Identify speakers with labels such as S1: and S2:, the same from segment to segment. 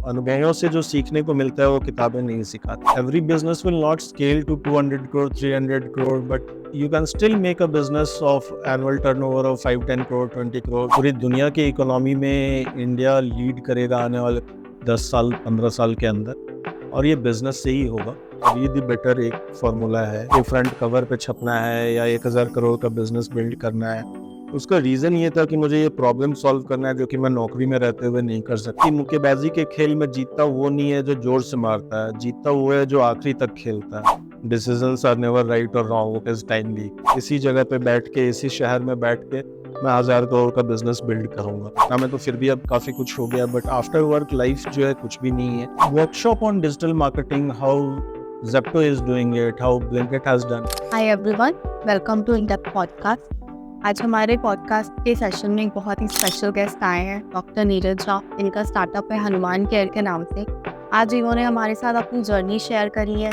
S1: अनुभवों से जो सीखने को मिलता है वो किताबें नहीं सिखाती। Every business will not scale to 200 crore 300 crore, but you can still make a business of annual turnover of 5-10 crore 20 crore. पूरी दुनिया की इकोनॉमी में इंडिया लीड करेगा आने वाले 10 साल 15 साल के अंदर, और ये बिजनेस से ही होगा। अभी दी बेटर एक फॉर्मूला है कि फ्रंट कवर पे छपना है या 1000 करोड़ का बिजनेस बिल्ड करना है। उसका रीज़न ये था कि मुझे ये प्रॉब्लम सॉल्व करना है जो कि मैं नौकरी में रहते हुए नहीं कर सकती। मुक्केबाजी के खेल में जीतता वो नहीं है जो जोर से मारता है, जीतता वो है जो आखिरी तक खेलता है। डिसीजंस आर नेवर राइट और रॉन्ग, इट इज टाइमली। इसी जगह पे बैठ के, इसी शहर में बैठ के मैं 1000 करोड़ का बिजनेस बिल्ड करूंगा। ना मैं तो फिर भी अब काफ़ी कुछ हो गया, बट आफ्टर वर्क लाइफ जो है कुछ भी नहीं है। Workshop on digital marketing, how Zepto is doing it, how Blinkit has done.
S2: Hi everyone, welcome to In-Depth Podcast. आज हमारे पॉडकास्ट के सेशन में एक बहुत ही स्पेशल गेस्ट आए हैं, डॉक्टर नीरज झा। इनका स्टार्टअप है हनुमान केयर के नाम से। आज इन्होंने हमारे साथ अपनी जर्नी शेयर करी है।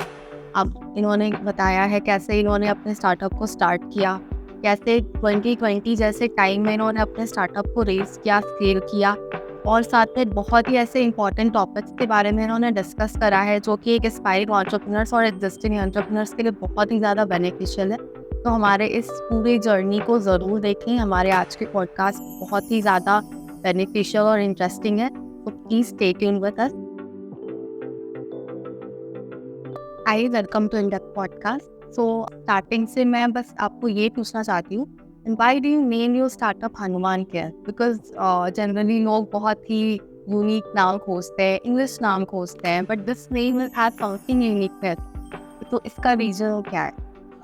S2: अब इन्होंने बताया है कैसे इन्होंने अपने स्टार्टअप को स्टार्ट किया, कैसे 2020 जैसे टाइम में इन्होंने अपने स्टार्टअप को रेज किया, स्केल किया, और साथ में बहुत ही ऐसे इंपॉर्टेंट टॉपिक्स के बारे में इन्होंने डिस्कस करा है जो कि एक एस्पायरिंग एंटरप्रेन्योर्स और एग्जिस्टिंग एंटरप्रेन्योर्स के लिए बहुत ही ज़्यादा बेनिफिशियल है। तो हमारे इस पूरी जर्नी को ज़रूर देखें। हमारे आज के पॉडकास्ट बहुत ही ज़्यादा बेनिफिशियल और इंटरेस्टिंग है, तो please stay tuned with us. Hi, welcome to in-depth podcast. So starting से मैं बस आपको ये पूछना चाहती हूँ, why do you name your startup Hanuman care? Because generally लोग बहुत ही यूनिक नाम खोजते हैं, इंग्लिश नाम खोजते हैं, but this name has something uniqueness. तो इसका रीजन क्या है?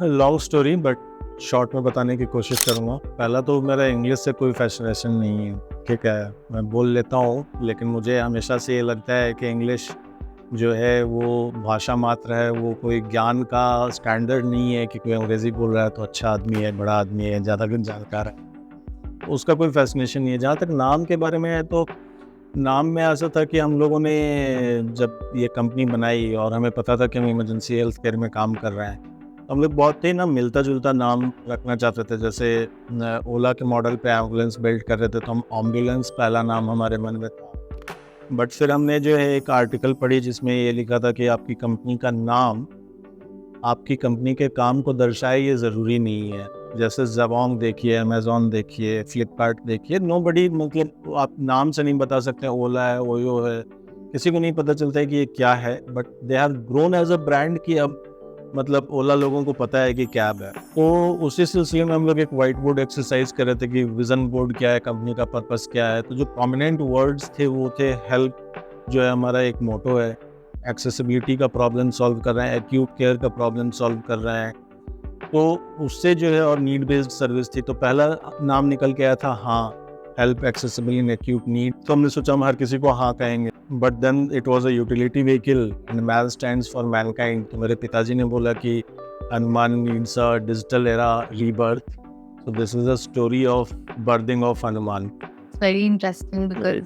S1: लॉन्ग स्टोरी, बट शॉर्ट में बताने की कोशिश करूँगा। पहला तो मेरा इंग्लिश से कोई फैसिनेशन नहीं है, ठीक है, मैं बोल लेता हूँ, लेकिन मुझे हमेशा से ये लगता है कि इंग्लिश जो है वो भाषा मात्र है, वो कोई ज्ञान का स्टैंडर्ड नहीं है कि कोई अंग्रेज़ी बोल रहा है तो अच्छा आदमी है, बड़ा आदमी है, ज़्यादा कुछ जानकार है। उसका कोई फैसिनेशन नहीं है। जहाँ तक नाम के बारे में है, तो नाम में ऐसा था कि हम लोगों ने जब ये कंपनी बनाई और हमें पता था कि हम इमरजेंसी हेल्थ केयर में काम कर रहे हैं, तो हम लोग बहुत ही ना मिलता जुलता नाम रखना चाहते थे। जैसे ओला के मॉडल पे एम्बुलेंस बिल्ड कर रहे थे, तो हम एम्बुलेंस पहला नाम हमारे मन में था। बट फिर हमने जो है एक आर्टिकल पढ़ी जिसमें ये लिखा था कि आपकी कंपनी का नाम आपकी कंपनी के काम को दर्शाए, ये ज़रूरी नहीं है। जैसे ज़बोंग देखिए, अमेज़ॉन देखिए, फ्लिपकार्ट देखिए, नोबडी, मतलब आप नाम से नहीं बता सकते ओला है, ओयो है, किसी को नहीं पता चलता है कि ये क्या है, but they have grown as a brand कि अब मतलब ओला लोगों को पता है कि कैब है। तो उसी सिलसिले में हम लोग एक वाइट बोर्ड एक्सरसाइज कर रहे थे कि विजन बोर्ड क्या है, कंपनी का पर्पस क्या है। तो जो प्रोमिनेंट वर्ड्स थे वो थे हेल्प, जो है हमारा एक मोटो है, एक्सेसिबिलिटी का प्रॉब्लम सॉल्व कर रहे हैं, एक्यूट केयर का प्रॉब्लम सॉल्व कर रहे हैं, तो उससे जो है, और नीड बेस्ड सर्विस थी। तो पहला नाम निकल के आया था हाँ, help accessible in acute need. तो हमने सोचा हम हर किसी को हाँ कहेंगे, but then it was a utility vehicle and man stands for mankind. तो मेरे पिताजी ने बोला कि Hanuman needs a digital era rebirth, so this is a story of birthing of Hanuman.
S2: Very interesting because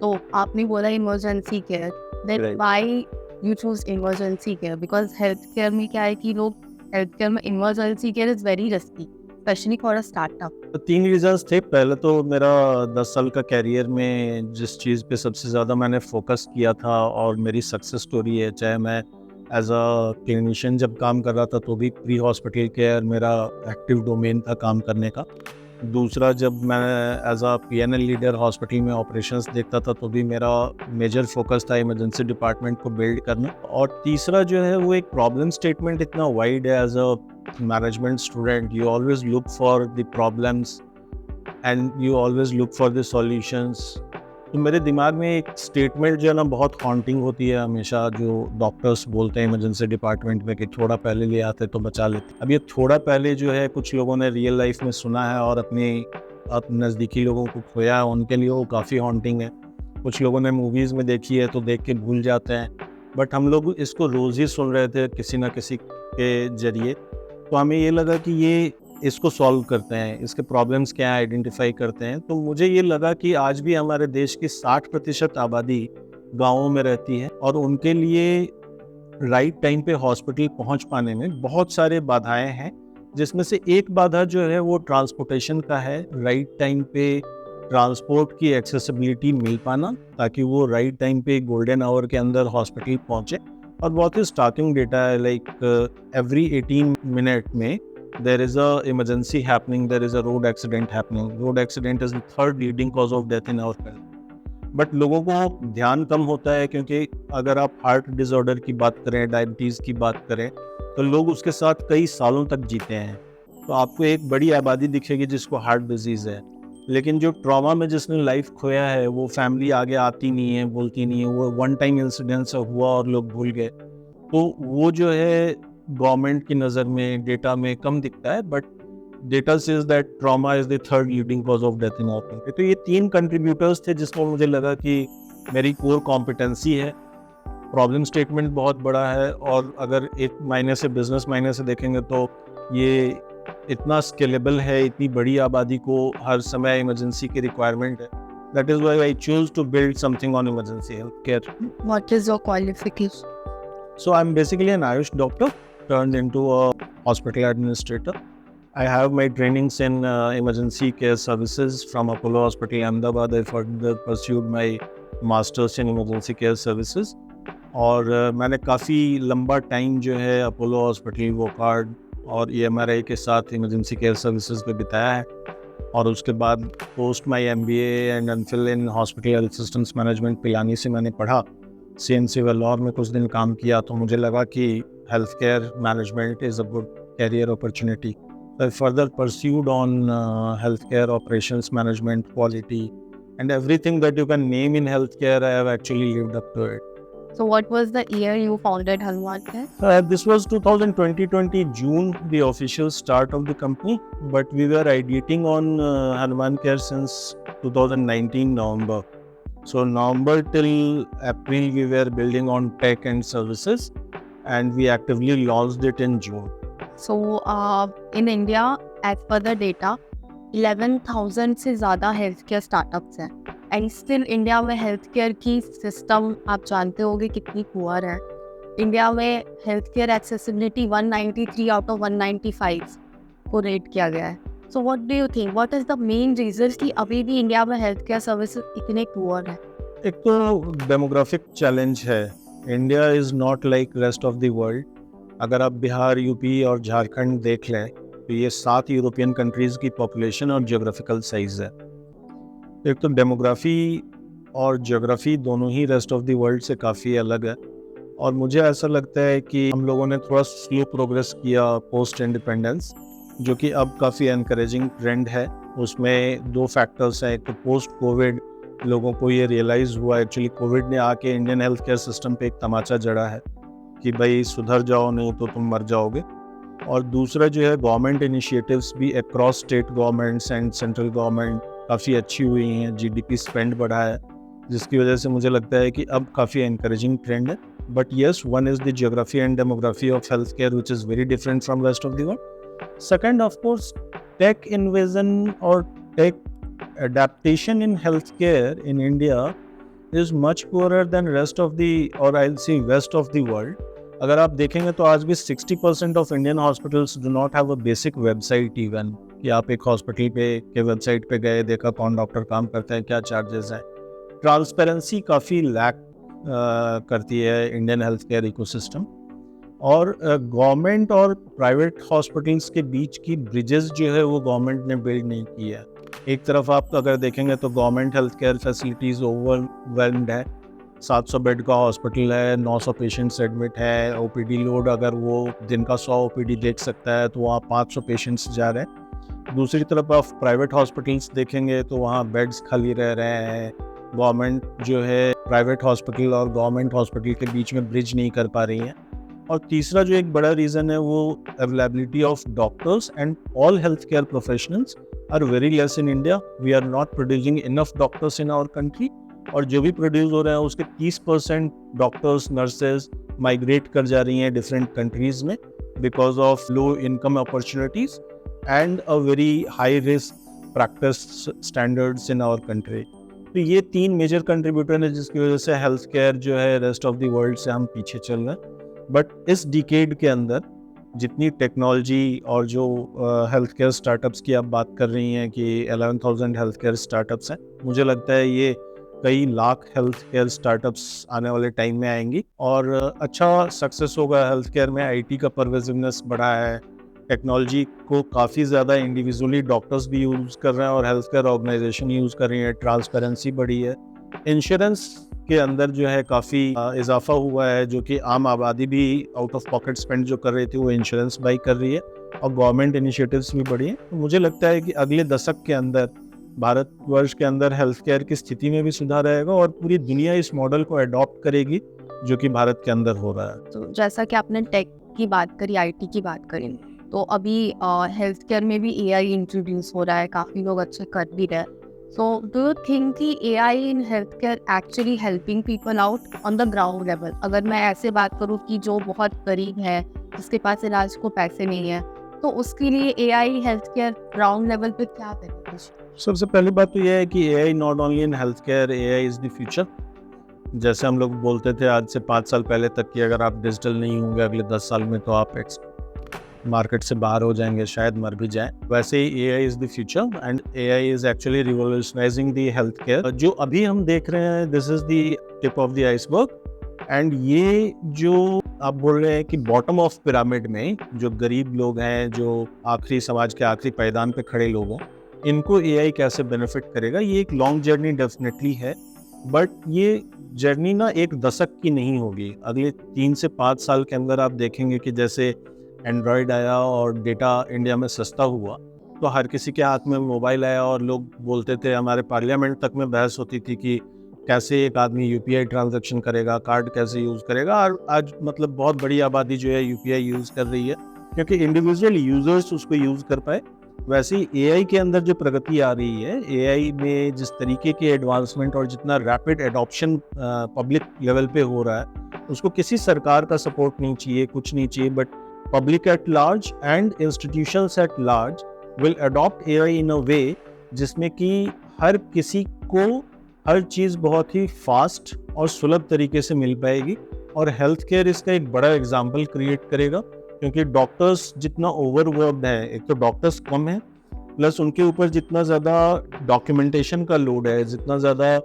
S2: तो आपने बोला emergency care, then why you choose emergency care? Because health care में क्या है कि लोग हेल्थ केयर में emergency care is very risky, specially for a startup.
S1: तो 3 रीजंस थे। पहले तो मेरा 10 साल का कैरियर में जिस चीज़ पे सबसे ज़्यादा मैंने फोकस किया था और मेरी सक्सेस स्टोरी है, चाहे मैं एज अ क्लिनिशियन जब काम कर रहा था तो भी प्री हॉस्पिटल केयर मेरा एक्टिव डोमेन था काम करने का। दूसरा, जब मैं as a PNL leader hospital में ऑपरेशंस देखता था तो भी मेरा मेजर फोकस था इमरजेंसी डिपार्टमेंट को बिल्ड करना। और तीसरा जो है वो एक प्रॉब्लम स्टेटमेंट इतना वाइड है। As a management student, you always look for the problems and you always look for the solutions. तो मेरे दिमाग में एक स्टेटमेंट जो है ना बहुत हॉन्टिंग होती है हमेशा, जो डॉक्टर्स बोलते हैं इमरजेंसी डिपार्टमेंट में कि थोड़ा पहले ले आते तो बचा लेते। अब ये थोड़ा पहले जो है कुछ लोगों ने रियल लाइफ में सुना है और अपने नज़दीकी लोगों को खोया है, उनके लिए वो काफ़ी हॉन्टिंग है। कुछ लोगों ने मूवीज़ में देखी है तो देख के भूल जाते हैं, बट हम लोग इसको रोज़ ही सुन रहे थे किसी ना किसी के जरिए। तो हमें ये लगा कि ये इसको सॉल्व करते हैं, इसके प्रॉब्लम्स क्या है आइडेंटिफाई करते हैं। तो मुझे ये लगा कि आज भी हमारे देश की 60% आबादी गाँवों में रहती है और उनके लिए राइट टाइम पे हॉस्पिटल पहुंच पाने में बहुत सारे बाधाएं हैं, जिसमें से एक बाधा जो है वो ट्रांसपोर्टेशन का है। राइट टाइम पे ट्रांसपोर्ट की एक्सेसिबिलिटी मिल पाना ताकि वो राइट टाइम पे गोल्डन आवर के अंदर हॉस्पिटल पहुंचे। और बहुत ही स्टार्टिंग डेटा है, लाइक एवरी 18 मिनट में there is a emergency happening, there is a road accident happening. Road accident is the third leading cause of death in our country. But लोगों को ध्यान कम होता है, क्योंकि अगर आप हार्ट डिसऑर्डर की बात करें, डायबिटीज़ की बात करें, तो लोग उसके साथ कई सालों तक जीते हैं। तो आपको एक बड़ी आबादी दिखेगी जिसको हार्ट डिजीज़ है, लेकिन जो ट्रॉमा में जिसने लाइफ खोया है वो फैमिली आगे आती नहीं है, बोलती नहीं है, वो वन टाइम इंसिडेंट से हुआ और लोग भूल गए। तो वो जो है गवर्नमेंट की नज़र में डेटा में कम दिखता है, but data says that trauma is the third leading cause of death in our country. तो ये 3 कंट्रीब्यूटर्स थे जिसमें मुझे लगा कि मेरी कोर कॉम्पिटेंसी है। प्रॉब्लम स्टेटमेंट बहुत बड़ा है, और अगर एक मायने से, बिजनेस मायने से देखेंगे तो ये इतना स्केलेबल है, इतनी बड़ी आबादी को हर समय इमरजेंसी की रिक्वायरमेंट है। That is why I choose to build something on emergency health care.
S2: What is your qualification?
S1: So I'm basically an Ayush doctor turned into a hospital administrator. I have my trainings in emergency care services from Apollo Hospital, Ahmedabad. I further pursued my masters in emergency care services. और मैंने काफ़ी लंबा time जो है Apollo hospital, Wockhardt और EMRI के साथ emergency care services पे बिताया है। और उसके बाद post my MBA and MPhil in hospital health systems management Pilani से मैंने पढ़ा। CNC वेल्लोर में कुछ दिन काम किया, तो मुझे लगा कि health care management is a good career opportunity. I further pursued on healthcare operations management, quality, and everything that you can name in healthcare. I have actually lived up to it.
S2: So what was the year you founded Hanuman Care?
S1: This was 2020 June, the official start of the company, but we were ideating on Hanuman Care since 2019 November. So November till April we were building on tech and services, and we actively launched it in June.
S2: So in India, as per the data, 11,000 से ज़्यादा health care startups हैं, and still India में health care की system आप जानते होंगे कितनी poor है। इंडिया में health care accessibility 193 out of 195 को रेट किया गया है। So what do you think, what is the main reason कि अभी भी इंडिया में हेल्थ केयर सर्विसेज इतने पुअर है?
S1: एक तो डेमोग्राफिक चैलेंज है। India is not like rest of the world. अगर आप बिहार, यूपी और झारखंड देख लें तो ये 7 यूरोपियन कंट्रीज़ की पॉपुलेशन और जियोग्राफिकल साइज़ है। एक तो डेमोग्राफी और जियोग्राफी दोनों ही रेस्ट ऑफ द वर्ल्ड से काफ़ी अलग है, और मुझे ऐसा लगता है कि हम लोगों ने थोड़ा स्लो प्रोग्रेस किया पोस्ट इंडिपेंडेंस, जो कि अब काफ़ी एनकरेजिंग ट्रेंड है। उसमें 2 फैक्टर्स हैं। एक तो पोस्ट कोविड लोगों को ये रियलाइज़ हुआ, एक्चुअली कोविड ने आके इंडियन हेल्थ केयर सिस्टम पे एक तमाचा जड़ा है कि भाई सुधर जाओ, नहीं तो तुम मर जाओगे। और दूसरा जो है, गवर्नमेंट इनिशिएटिव्स भी across state governments and central government काफ़ी अच्छी हुई हैं। GDP स्पेंड बढ़ा है, जिसकी वजह से मुझे लगता है कि अब काफ़ी एनकरेजिंग ट्रेंड है। But yes, one is the geography and demography of health care which is very different from rest of the world. Second, of course, tech invasion और tech adaptation in healthcare in India is much poorer than rest of the, or I'll say west of the world. अगर आप देखेंगे तो आज भी 60% of Indian hospitals do not have a basic website even, कि आप एक हॉस्पिटल पे के वेबसाइट पे गए, देखा कौन डॉक्टर काम करता है, क्या चार्जेस हैं। ट्रांसपेरेंसी काफ़ी लैक करती है इंडियन हेल्थ केयर इकोसिस्टम। और गवर्नमेंट और प्राइवेट हॉस्पिटल्स के बीच की ब्रिजेस जो है वो गवर्नमेंट ने बिल्ड नहीं की है। एक तरफ आप अगर देखेंगे तो government health care facilities overwhelmed है। 700 बेड का हॉस्पिटल है, 900 पेशेंट्स एडमिट है। OPD लोड अगर वो दिन का 100 OPD देख सकता है तो वहाँ 500 पेशेंट्स जा रहे हैं। दूसरी तरफ आप प्राइवेट हॉस्पिटल्स देखेंगे तो वहाँ बेड्स खाली रह रहे हैं। गवर्नमेंट जो है प्राइवेट हॉस्पिटल और गवर्नमेंट हॉस्पिटल के बीच में ब्रिज नहीं कर पा रही है। और तीसरा जो एक बड़ा रीज़न है वो availability of doctors and all health care professionals are very less in India. We are not producing enough doctors in our country. और जो भी प्रोड्यूस हो रहे हैं उसके 30% डॉक्टर्स, नर्सेज माइग्रेट कर जा रही हैं डिफरेंट कंट्रीज़ में because of low income opportunities and a very high risk practice standards in our country. तो ये 3 मेजर कंट्रीब्यूटर हैं जिसकी वजह से हेल्थ केयर जो है रेस्ट ऑफ द वर्ल्ड से हम पीछे चल रहे हैं। बट इस डिकेड के अंदर जितनी टेक्नोलॉजी और जो हेल्थ केयर स्टार्टअप्स की आप बात कर रही हैं कि 11,000 हेल्थ केयर स्टार्टअप्स हैं, मुझे लगता है ये कई लाख हेल्थ केयर स्टार्टअप्स आने वाले टाइम में आएंगी और अच्छा सक्सेस होगा हेल्थ केयर में। आईटी का परवेसिवनेस बढ़ा है, टेक्नोलॉजी को काफ़ी ज़्यादा इंडिविजुअली डॉक्टर्स भी यूज़ कर रहे हैं और हेल्थ केयर ऑर्गेनाइजेशन यूज़ कर रही है, ट्रांसपेरेंसी बढ़ी है, इंश्योरेंस के अंदर जो है काफ़ी इजाफा हुआ है, जो कि आम आबादी भी आउट ऑफ पॉकेट स्पेंड जो कर रही थी वो इंश्योरेंस बाई कर रही है और गवर्नमेंट इनिशिएटिव्स भी बढ़ी हैं। तो मुझे लगता है कि अगले दशक के अंदर भारतवर्ष के अंदर हेल्थ केयर की स्थिति में भी सुधार आएगा और पूरी दुनिया इस मॉडल को अडॉप्ट करेगी जो कि भारत के अंदर हो रहा है।
S2: तो जैसा कि आपने टेक की बात करी, आईटी की बात करी, तो अभी हेल्थ केयर में भी एआई इंट्रोड्यूस हो रहा है, काफ़ी लोग अच्छे कर भी रहे हैं। सो डू यू थिंक कि AI in health care actually helping people out on the ground level? अगर मैं ऐसे बात करूँ कि जो बहुत गरीब है, जिसके पास इलाज को पैसे नहीं है, तो उसके लिए AI health care ground level पे क्या करेगी?
S1: सबसे पहली बात तो यह है कि AI not only in health care, AI is the future. जैसे हम लोग बोलते थे आज से 5 साल पहले तक कि अगर आप डिजिटल नहीं होंगे अगले 10 साल में तो आप मार्केट से बाहर हो जाएंगे, शायद मर भी जाएं। वैसे ही AI is the future and AI is actually revolutionising the health care. जो अभी हम देख रहे हैं this is the tip of the iceberg and ये जो आप बोल रहे हैं कि बॉटम ऑफ पिरामिड में जो गरीब लोग हैं, जो आखिरी समाज के आखिरी पायदान पे खड़े लोग हैं, इनको एआई कैसे बेनिफिट करेगा, ये एक लॉन्ग जर्नी डेफिनेटली है, बट ये जर्नी ना एक दशक की नहीं होगी। अगले 3 से 5 साल के अंदर आप देखेंगे कि जैसे एंड्रॉयड आया और डेटा इंडिया में सस्ता हुआ तो हर किसी के हाथ में मोबाइल आया और लोग बोलते थे, हमारे पार्लियामेंट तक में बहस होती थी कि कैसे एक आदमी यूपीआई ट्रांजैक्शन करेगा, कार्ड कैसे यूज़ करेगा। और आज मतलब बहुत बड़ी आबादी जो है यूपीआई यूज़ कर रही है क्योंकि इंडिविजुअल यूजर्स उसको यूज़ कर पाए। वैसे ही एआई के अंदर जो प्रगति आ रही है, एआई में जिस तरीके के एडवांसमेंट और जितना रैपिड एडॉप्शन पब्लिक लेवल पे हो रहा है, उसको किसी सरकार का सपोर्ट नहीं चाहिए, कुछ नहीं चाहिए, but public at large and institutions at large will adopt AI in a way जिसमें कि हर किसी को हर चीज़ बहुत ही फास्ट और सुलभ तरीके से मिल पाएगी और हेल्थ केयर इसका एक बड़ा एग्जाम्पल क्रिएट करेगा क्योंकि डॉक्टर्स जितना ओवरवर्क्ड है, एक तो डॉक्टर्स कम है प्लस उनके ऊपर जितना ज़्यादा डॉक्यूमेंटेशन का लोड है, जितना ज़्यादा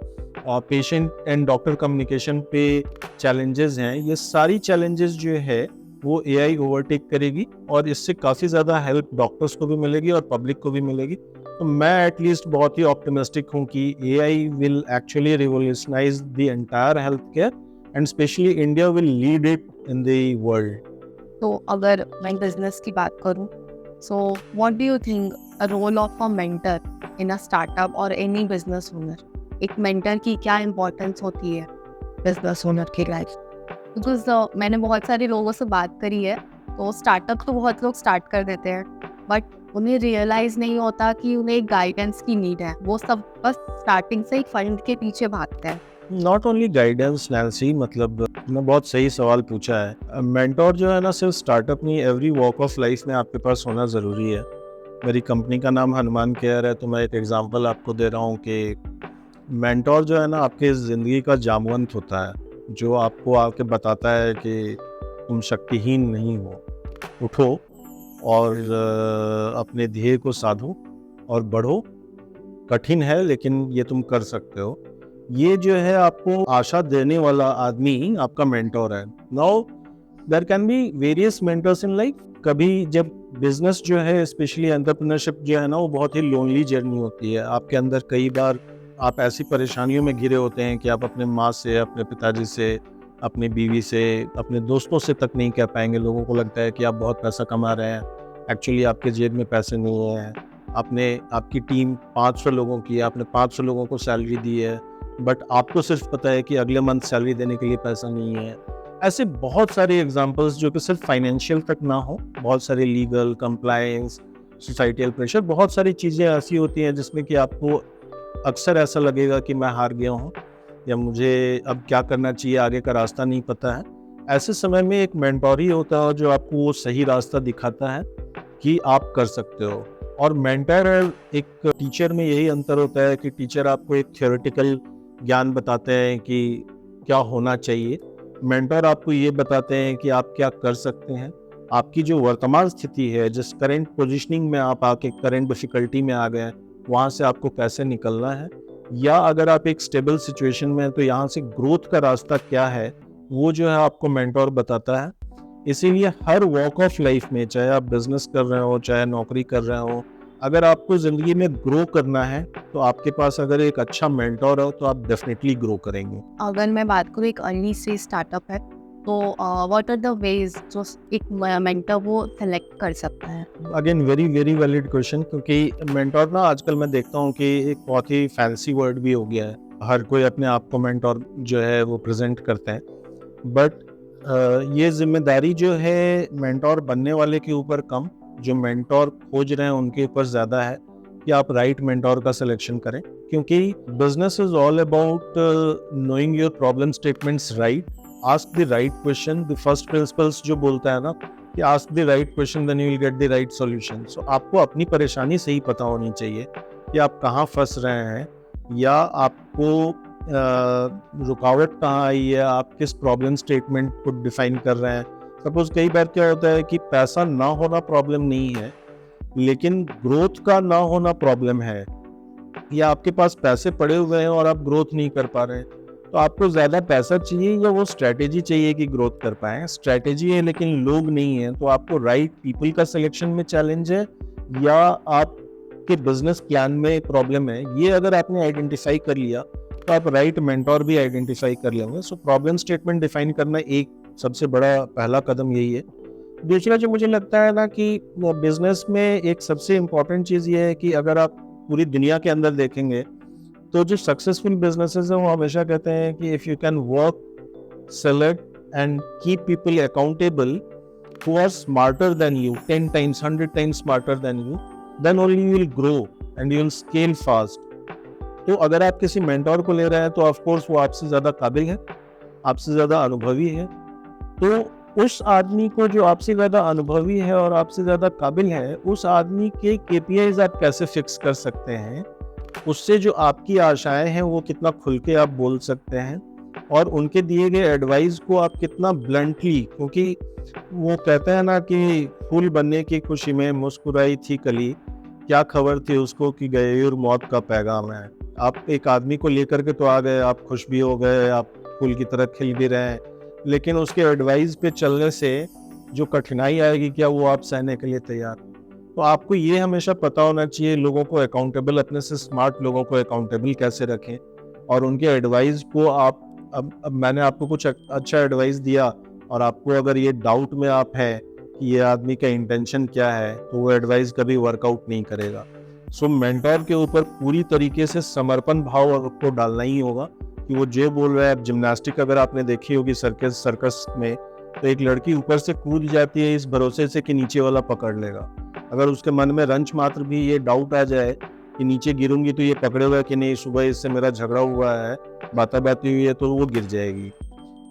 S1: पेशेंट एंड डॉक्टर कम्युनिकेशन पे चैलेंजेस हैं, ये सारी चैलेंजेस जो है वो एआई ओवरटेक करेगी और इससे काफ़ी ज़्यादा हेल्प डॉक्टर्स को भी मिलेगी और पब्लिक को भी मिलेगी। तो मैं एटलीस्ट बहुत ही ऑप्टिमिस्टिक हूँ कि AI will actually revolutionise the entire health care and specially India will lead it in the world.
S2: तो अगर मैं बिजनेस की बात करूँ, so what do you think a role of a mentor in a startup और any business owner? एक mentor की क्या इम्पोर्टेंस होती है बिजनेस ओनर की लाइफ? बिकॉज मैंने बहुत सारे लोगों से बात करी है, तो स्टार्टअप तो बहुत लोग स्टार्ट कर देते हैं बट उन्हें रियलाइज़ नहीं होता कि उन्हें एक गाइडेंस की नीड है। वो सब बस स्टार्टिंग से ही फंड के पीछे भागते हैं।
S1: नॉट ओनली गाइडेंस नैन्सी, मतलब तुमने बहुत सही सवाल पूछा है। मेंटोर जो है ना सिर्फ स्टार्टअप नहीं, एवरी वॉक ऑफ लाइफ में आपके पास होना ज़रूरी है। मेरी कंपनी का नाम हनुमान केयर है, तो मैं एक एग्जांपल आपको दे रहा हूँ कि मेंटोर जो है ना आपके ज़िंदगी का जामवंत होता है, जो आपको आके बताता है कि तुम शक्तिहीन नहीं हो, उठो और अपने ध्येय को साधो और बढ़ो। कठिन है लेकिन ये तुम कर सकते हो। ये जो है आपको आशा देने वाला आदमी आपका मेंटोर है। Now there can be various mentors in life. कभी जब बिजनेस जो है स्पेशली एंटरप्रेन्योरशिप जो है ना वो बहुत ही लोनली जर्नी होती है। आपके अंदर कई बार आप ऐसी परेशानियों में घिरे होते हैं कि आप अपने माँ से, अपने पिताजी से, अपनी बीवी से, अपने दोस्तों से तक नहीं कह पाएंगे। लोगों को लगता है कि आप बहुत पैसा कमा रहे हैं, एक्चुअली आपके जेब में पैसे नहीं हैं। आपकी टीम 500 लोगों की है, आपने 500 लोगों को सैलरी दी है, बट आपको सिर्फ पता है कि अगले मंथ सैलरी देने के लिए पैसा नहीं है। ऐसे बहुत सारे एग्जांपल्स जो कि सिर्फ फाइनेंशियल तक ना हो, बहुत सारे लीगल, कंप्लायंस, सोसाइटियल प्रेशर, बहुत सारी चीज़ें ऐसी होती हैं जिसमें कि आपको अक्सर ऐसा लगेगा कि मैं हार गया हूँ या मुझे अब क्या करना चाहिए, आगे का रास्ता नहीं पता है। ऐसे समय में एक मेंटोर ही होता है जो आपको वो सही रास्ता दिखाता है कि आप कर सकते हो। और मेंटर एक टीचर में यही अंतर होता है कि टीचर आपको एक थ्योरेटिकल ज्ञान बताते हैं कि क्या होना चाहिए, मेंटर आपको ये बताते हैं कि आप क्या कर सकते हैं आपकी जो वर्तमान स्थिति है, जिस करंट पोजीशनिंग में आप आके करंट डिफिकल्टी में आ गए हैं, वहाँ से आपको कैसे निकलना है, या अगर आप एक स्टेबल सिचुएशन में हैं तो यहाँ से ग्रोथ का रास्ता क्या है, वो जो है आपको मेंटोर बताता है। इसीलिए हर वॉक ऑफ लाइफ में, चाहे आप बिजनेस कर रहे हो, चाहे नौकरी कर रहे हो, अगर आपको ज़िंदगी में ग्रो करना है तो आपके पास अगर एक अच्छा मेंटोर हो तो आप डेफिनेटली ग्रो करेंगे।
S2: अगर मैं बात करूँ, एक अर्ली स्टेज स्टार्टअप है, तो व्हाट आर द वेज जो एक मेंटर वो सेलेक्ट कर सकता है?
S1: Again very very valid question, क्योंकि मेंटोर ना आजकल मैं देखता हूँ कि एक बहुत ही फैंसी वर्ड भी हो गया है। हर कोई अपने आप को मेंटोर जो है वो प्रेजेंट करते हैं, बट ये जिम्मेदारी जो है मेंटोर बनने वाले के ऊपर कम, जो मेंटोर खोज रहे हैं उनके ऊपर ज़्यादा है कि आप राइट मेंटोर का सिलेक्शन करें। क्योंकि business is all about knowing your problem statements right, ask the right question. The first principles जो बोलता है ना कि ask the right question then you will get the right solution. So आपको अपनी परेशानी सही पता होनी चाहिए कि आप कहाँ फंस रहे हैं, या आपको रुकावट कहाँ आई है, आप किस प्रॉब्लम स्टेटमेंट को डिफाइन कर रहे हैं। सपोज कई बार क्या होता है कि पैसा ना होना प्रॉब्लम नहीं है, लेकिन ग्रोथ का ना होना प्रॉब्लम है, या आपके पास पैसे पड़े हुए हैं और आप ग्रोथ नहीं कर पा रहे हैं। तो आपको ज़्यादा पैसा चाहिए या वो स्ट्रैटेजी चाहिए कि ग्रोथ कर पाएँ? स्ट्रैटेजी है लेकिन लोग नहीं हैं, तो आपको राइट पीपल का सिलेक्शन में चैलेंज है, या आपके बिजनेस प्लान में प्रॉब्लम है। ये अगर आपने आइडेंटिफाई कर लिया तो आप राइट मेंटोर भी आइडेंटिफाई कर लेंगे। सो प्रॉब्लम स्टेटमेंट डिफाइन करना एक सबसे बड़ा पहला कदम यही है। दूसरा जो मुझे लगता है ना कि बिजनेस में एक सबसे इम्पॉर्टेंट चीज़ ये है कि अगर आप पूरी दुनिया के अंदर देखेंगे तो जो सक्सेसफुल बिजनेसेस हैं वो हमेशा कहते हैं कि if you can work, select and keep people accountable who are smarter than you, 10 times, 100 times smarter than you, then only you will grow and you will scale fast. तो अगर आप किसी मेंटोर को ले रहे हैं तो ऑफ कोर्स वो आपसे ज़्यादा काबिल है, आपसे ज़्यादा अनुभवी है। तो उस आदमी को जो आपसे ज़्यादा अनुभवी है और आपसे ज़्यादा काबिल है, उस आदमी के KPIs आप कैसे फिक्स कर सकते हैं, उससे जो आपकी आशाएं हैं वो कितना खुल के आप बोल सकते हैं, और उनके दिए गए एडवाइस को आप कितना ब्लंटली, क्योंकि वो कहते हैं ना कि फूल बनने की खुशी में मुस्कुराई थी कली, क्या खबर थी उसको कि गयूर मौत का पैगाम है। आप एक आदमी को लेकर के तो आ गए, आप खुश भी हो गए, आप फूल की तरह खिल भी रहे हैं, लेकिन उसके एडवाइस पे चलने से जो कठिनाई आएगी क्या वो आप सहने के लिए तैयार। तो आपको ये हमेशा पता होना चाहिए लोगों को अकाउंटेबल, अपने से स्मार्ट लोगों को अकाउंटेबल कैसे रखें, और उनके एडवाइस को आप अब मैंने आपको कुछ अच्छा एडवाइस दिया और आपको अगर ये डाउट में आप हैं कि ये आदमी का इंटेंशन क्या है, तो वो एडवाइस कभी वर्कआउट नहीं करेगा। सो मेंटोर के ऊपर पूरी तरीके से समर्पण भाव आपको डालना ही होगा कि वो जो बोल रहा है। जिम्नास्टिक अगर आपने देखी होगी सर्कस में, तो एक लड़की ऊपर से कूद जाती है इस भरोसे से कि नीचे वाला पकड़ लेगा। अगर उसके मन में रंच मात्र भी ये डाउट आ जाए कि नीचे गिरूंगी तो ये पकड़ेगा कि नहीं, सुबह इससे मेरा झगड़ा हुआ है, बातें हुई है, तो वो गिर जाएगी।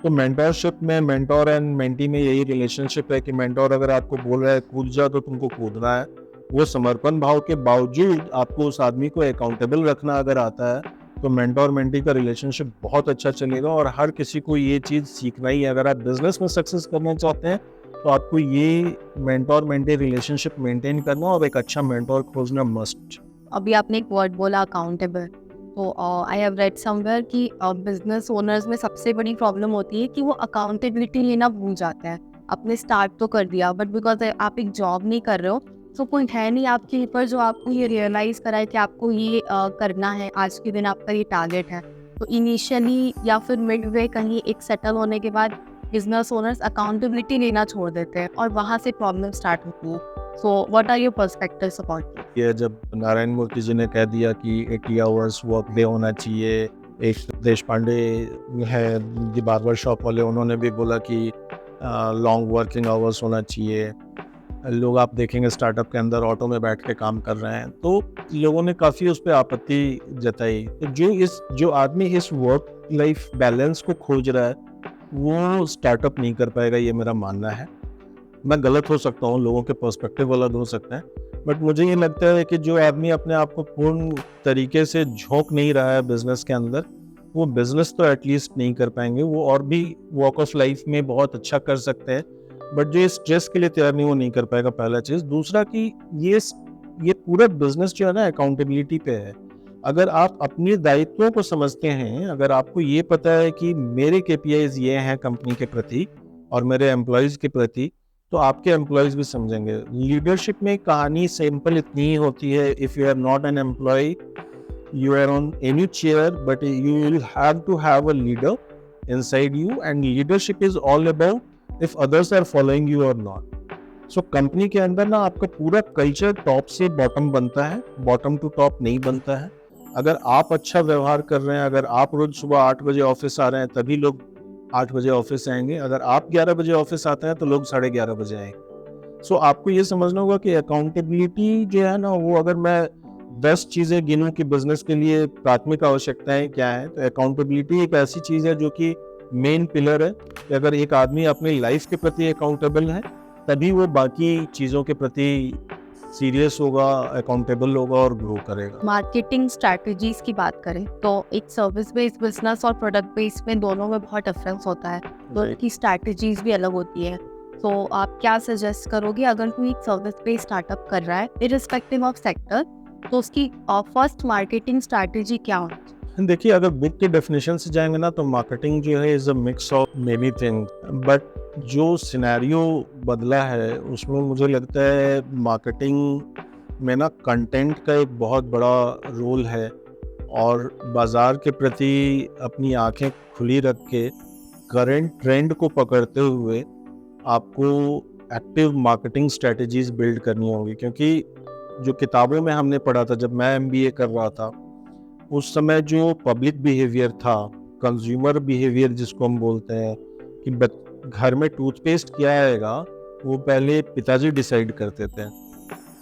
S1: तो मेंटरशिप में मेंटोर एंड मेंटी में यही रिलेशनशिप है कि मेंटोर अगर आपको बोल रहा है कूद जा तो तुमको कूदना है। वो समर्पण भाव के बावजूद आपको उस आदमी को अकाउंटेबल रखना अगर आता है तो मेंटोर मेंटी का रिलेशनशिप बहुत अच्छा चलेगा। और हर किसी को ये चीज़ सीखना ही है। अगर आप बिजनेस में सक्सेस करना चाहते हैं तो आपको ये मेंटोर मेंटी रिलेशनशिप मेंटेन करना और एक अच्छा मेंटोर खोजना मस्ट।
S2: अभी आपने एक वर्ड बोला अकाउंटेबल, तो आई हैव रेड समवेयर कि बिजनेस ओनर्स में सबसे बड़ी प्रॉब्लम होती है कि वो अकाउंटेबिलिटी लेना भूल जाते हैं। आपने स्टार्ट तो कर दिया, बट बिकॉज आप एक जॉब नहीं कर रहे हो, तो कोई है नहीं आपके ऊपर जो आपको ये रियलाइज़ कराए कि आपको ये करना है, आज के दिन आपका ये टारगेट है। तो इनिशियली या फिर मिड वे कहीं एक सेटल होने के बाद बिजनेस ओनर्स अकाउंटेबिलिटी लेना छोड़ देते हैं और वहाँ से प्रॉब्लम स्टार्ट होती है। So what are your perspectives about this?
S1: ये जब नारायण मूर्ति जी ने कह दिया कि 80 आवर्स वर्क डे होना चाहिए, एक देश पांडे है दी बार्बर शॉप वाले, उन्होंने भी बोला कि लॉन्ग वर्किंग आवर्स होना चाहिए। लोग आप देखेंगे स्टार्टअप के अंदर ऑटो में बैठ के काम कर रहे हैं, तो लोगों ने काफ़ी उस पर आपत्ति जताई। तो जो आदमी इस वर्क लाइफ बैलेंस को खोज रहा है वो स्टार्टअप नहीं कर पाएगा, ये मेरा मानना है। मैं गलत हो सकता हूँ, लोगों के पर्सपेक्टिव अलग हो सकते हैं, बट मुझे ये लगता है कि जो आदमी अपने आप को पूर्ण तरीके से झोंक नहीं रहा है बिजनेस के अंदर, वो बिजनेस तो एटलीस्ट नहीं कर पाएंगे। वो और भी वॉक ऑफ लाइफ में बहुत अच्छा कर सकते हैं, बट जो स्ट्रेस के लिए तैयार नहीं वो नहीं कर पाएगा, पहला चीज़। दूसरा कि ये पूरा बिजनेस जो है ना अकाउंटेबिलिटी पे है। अगर आप अपने दायित्वों को समझते हैं, अगर आपको ये पता है कि मेरे केपीआईज ये हैं कंपनी के प्रति और मेरे एम्प्लॉयज़ के प्रति, तो आपके एम्प्लॉयज़ भी समझेंगे। लीडरशिप में कहानी सिंपल इतनी ही होती है, if you are not an employ, you are on any chair, but you will have to have a leader inside you, and leadership is all about if others are following you or not. So company के अंदर ना आपका पूरा culture top से bottom बनता है, bottom to top नहीं बनता है। अगर आप अच्छा व्यवहार कर रहे हैं, अगर आप रोज सुबह 8 बजे ऑफिस आ रहे हैं तभी लोग 8 बजे ऑफिस आएंगे, अगर आप 11 बजे ऑफिस आते हैं तो लोग 11:30 बजे आएंगे। सो आपको ये समझना होगा कि अकाउंटेबिलिटी जो है ना, वो अगर मैं 10 चीज़ें गिनूं कि बिजनेस के लिए प्राथमिक आवश्यकताएं क्या है, तो अकाउंटेबिलिटी एक ऐसी चीज़ है जो कि मेन पिलर है कि अगर एक आदमी अपनी लाइफ के प्रति अकाउंटेबल है तभी वो बाकी चीज़ों के प्रति सीरियस होगा, अकाउंटेबल होगा और ग्रो करेगा।
S2: मार्केटिंग स्ट्रैटेजीज की बात करें तो एक सर्विस बेस्ड बिजनेस और प्रोडक्ट बेस्ड में दोनों में बहुत डिफरेंस होता है, तो उनकी स्ट्रैटेजीज भी अलग होती है। तो आप क्या सजेस्ट करोगे अगर कोई एक सर्विस बेस्ड स्टार्टअप कर रहा है इररिस्पेक्टिव ऑफ सेक्टर, तो उसकी फर्स्ट मार्केटिंग स्ट्रैटेजी क्या होगी?
S1: देखिए, अगर बुक की डेफिनेशन से जाएंगे ना तो मार्केटिंग जो है is a mix of many thing, but जो सिनेरियो बदला है उसमें मुझे लगता है मार्केटिंग में ना कंटेंट का एक बहुत बड़ा रोल है, और बाज़ार के प्रति अपनी आंखें खुली रख के करंट ट्रेंड को पकड़ते हुए आपको एक्टिव मार्केटिंग स्ट्रेटजीज बिल्ड करनी होगी। क्योंकि जो किताबों में हमने पढ़ा था, जब मैं एमबीए कर रहा था उस समय जो पब्लिक बिहेवियर था, कंज्यूमर बिहेवियर जिसको हम बोलते हैं कि घर में टूथपेस्ट क्या आएगा, वो पहले पिताजी डिसाइड करते थे,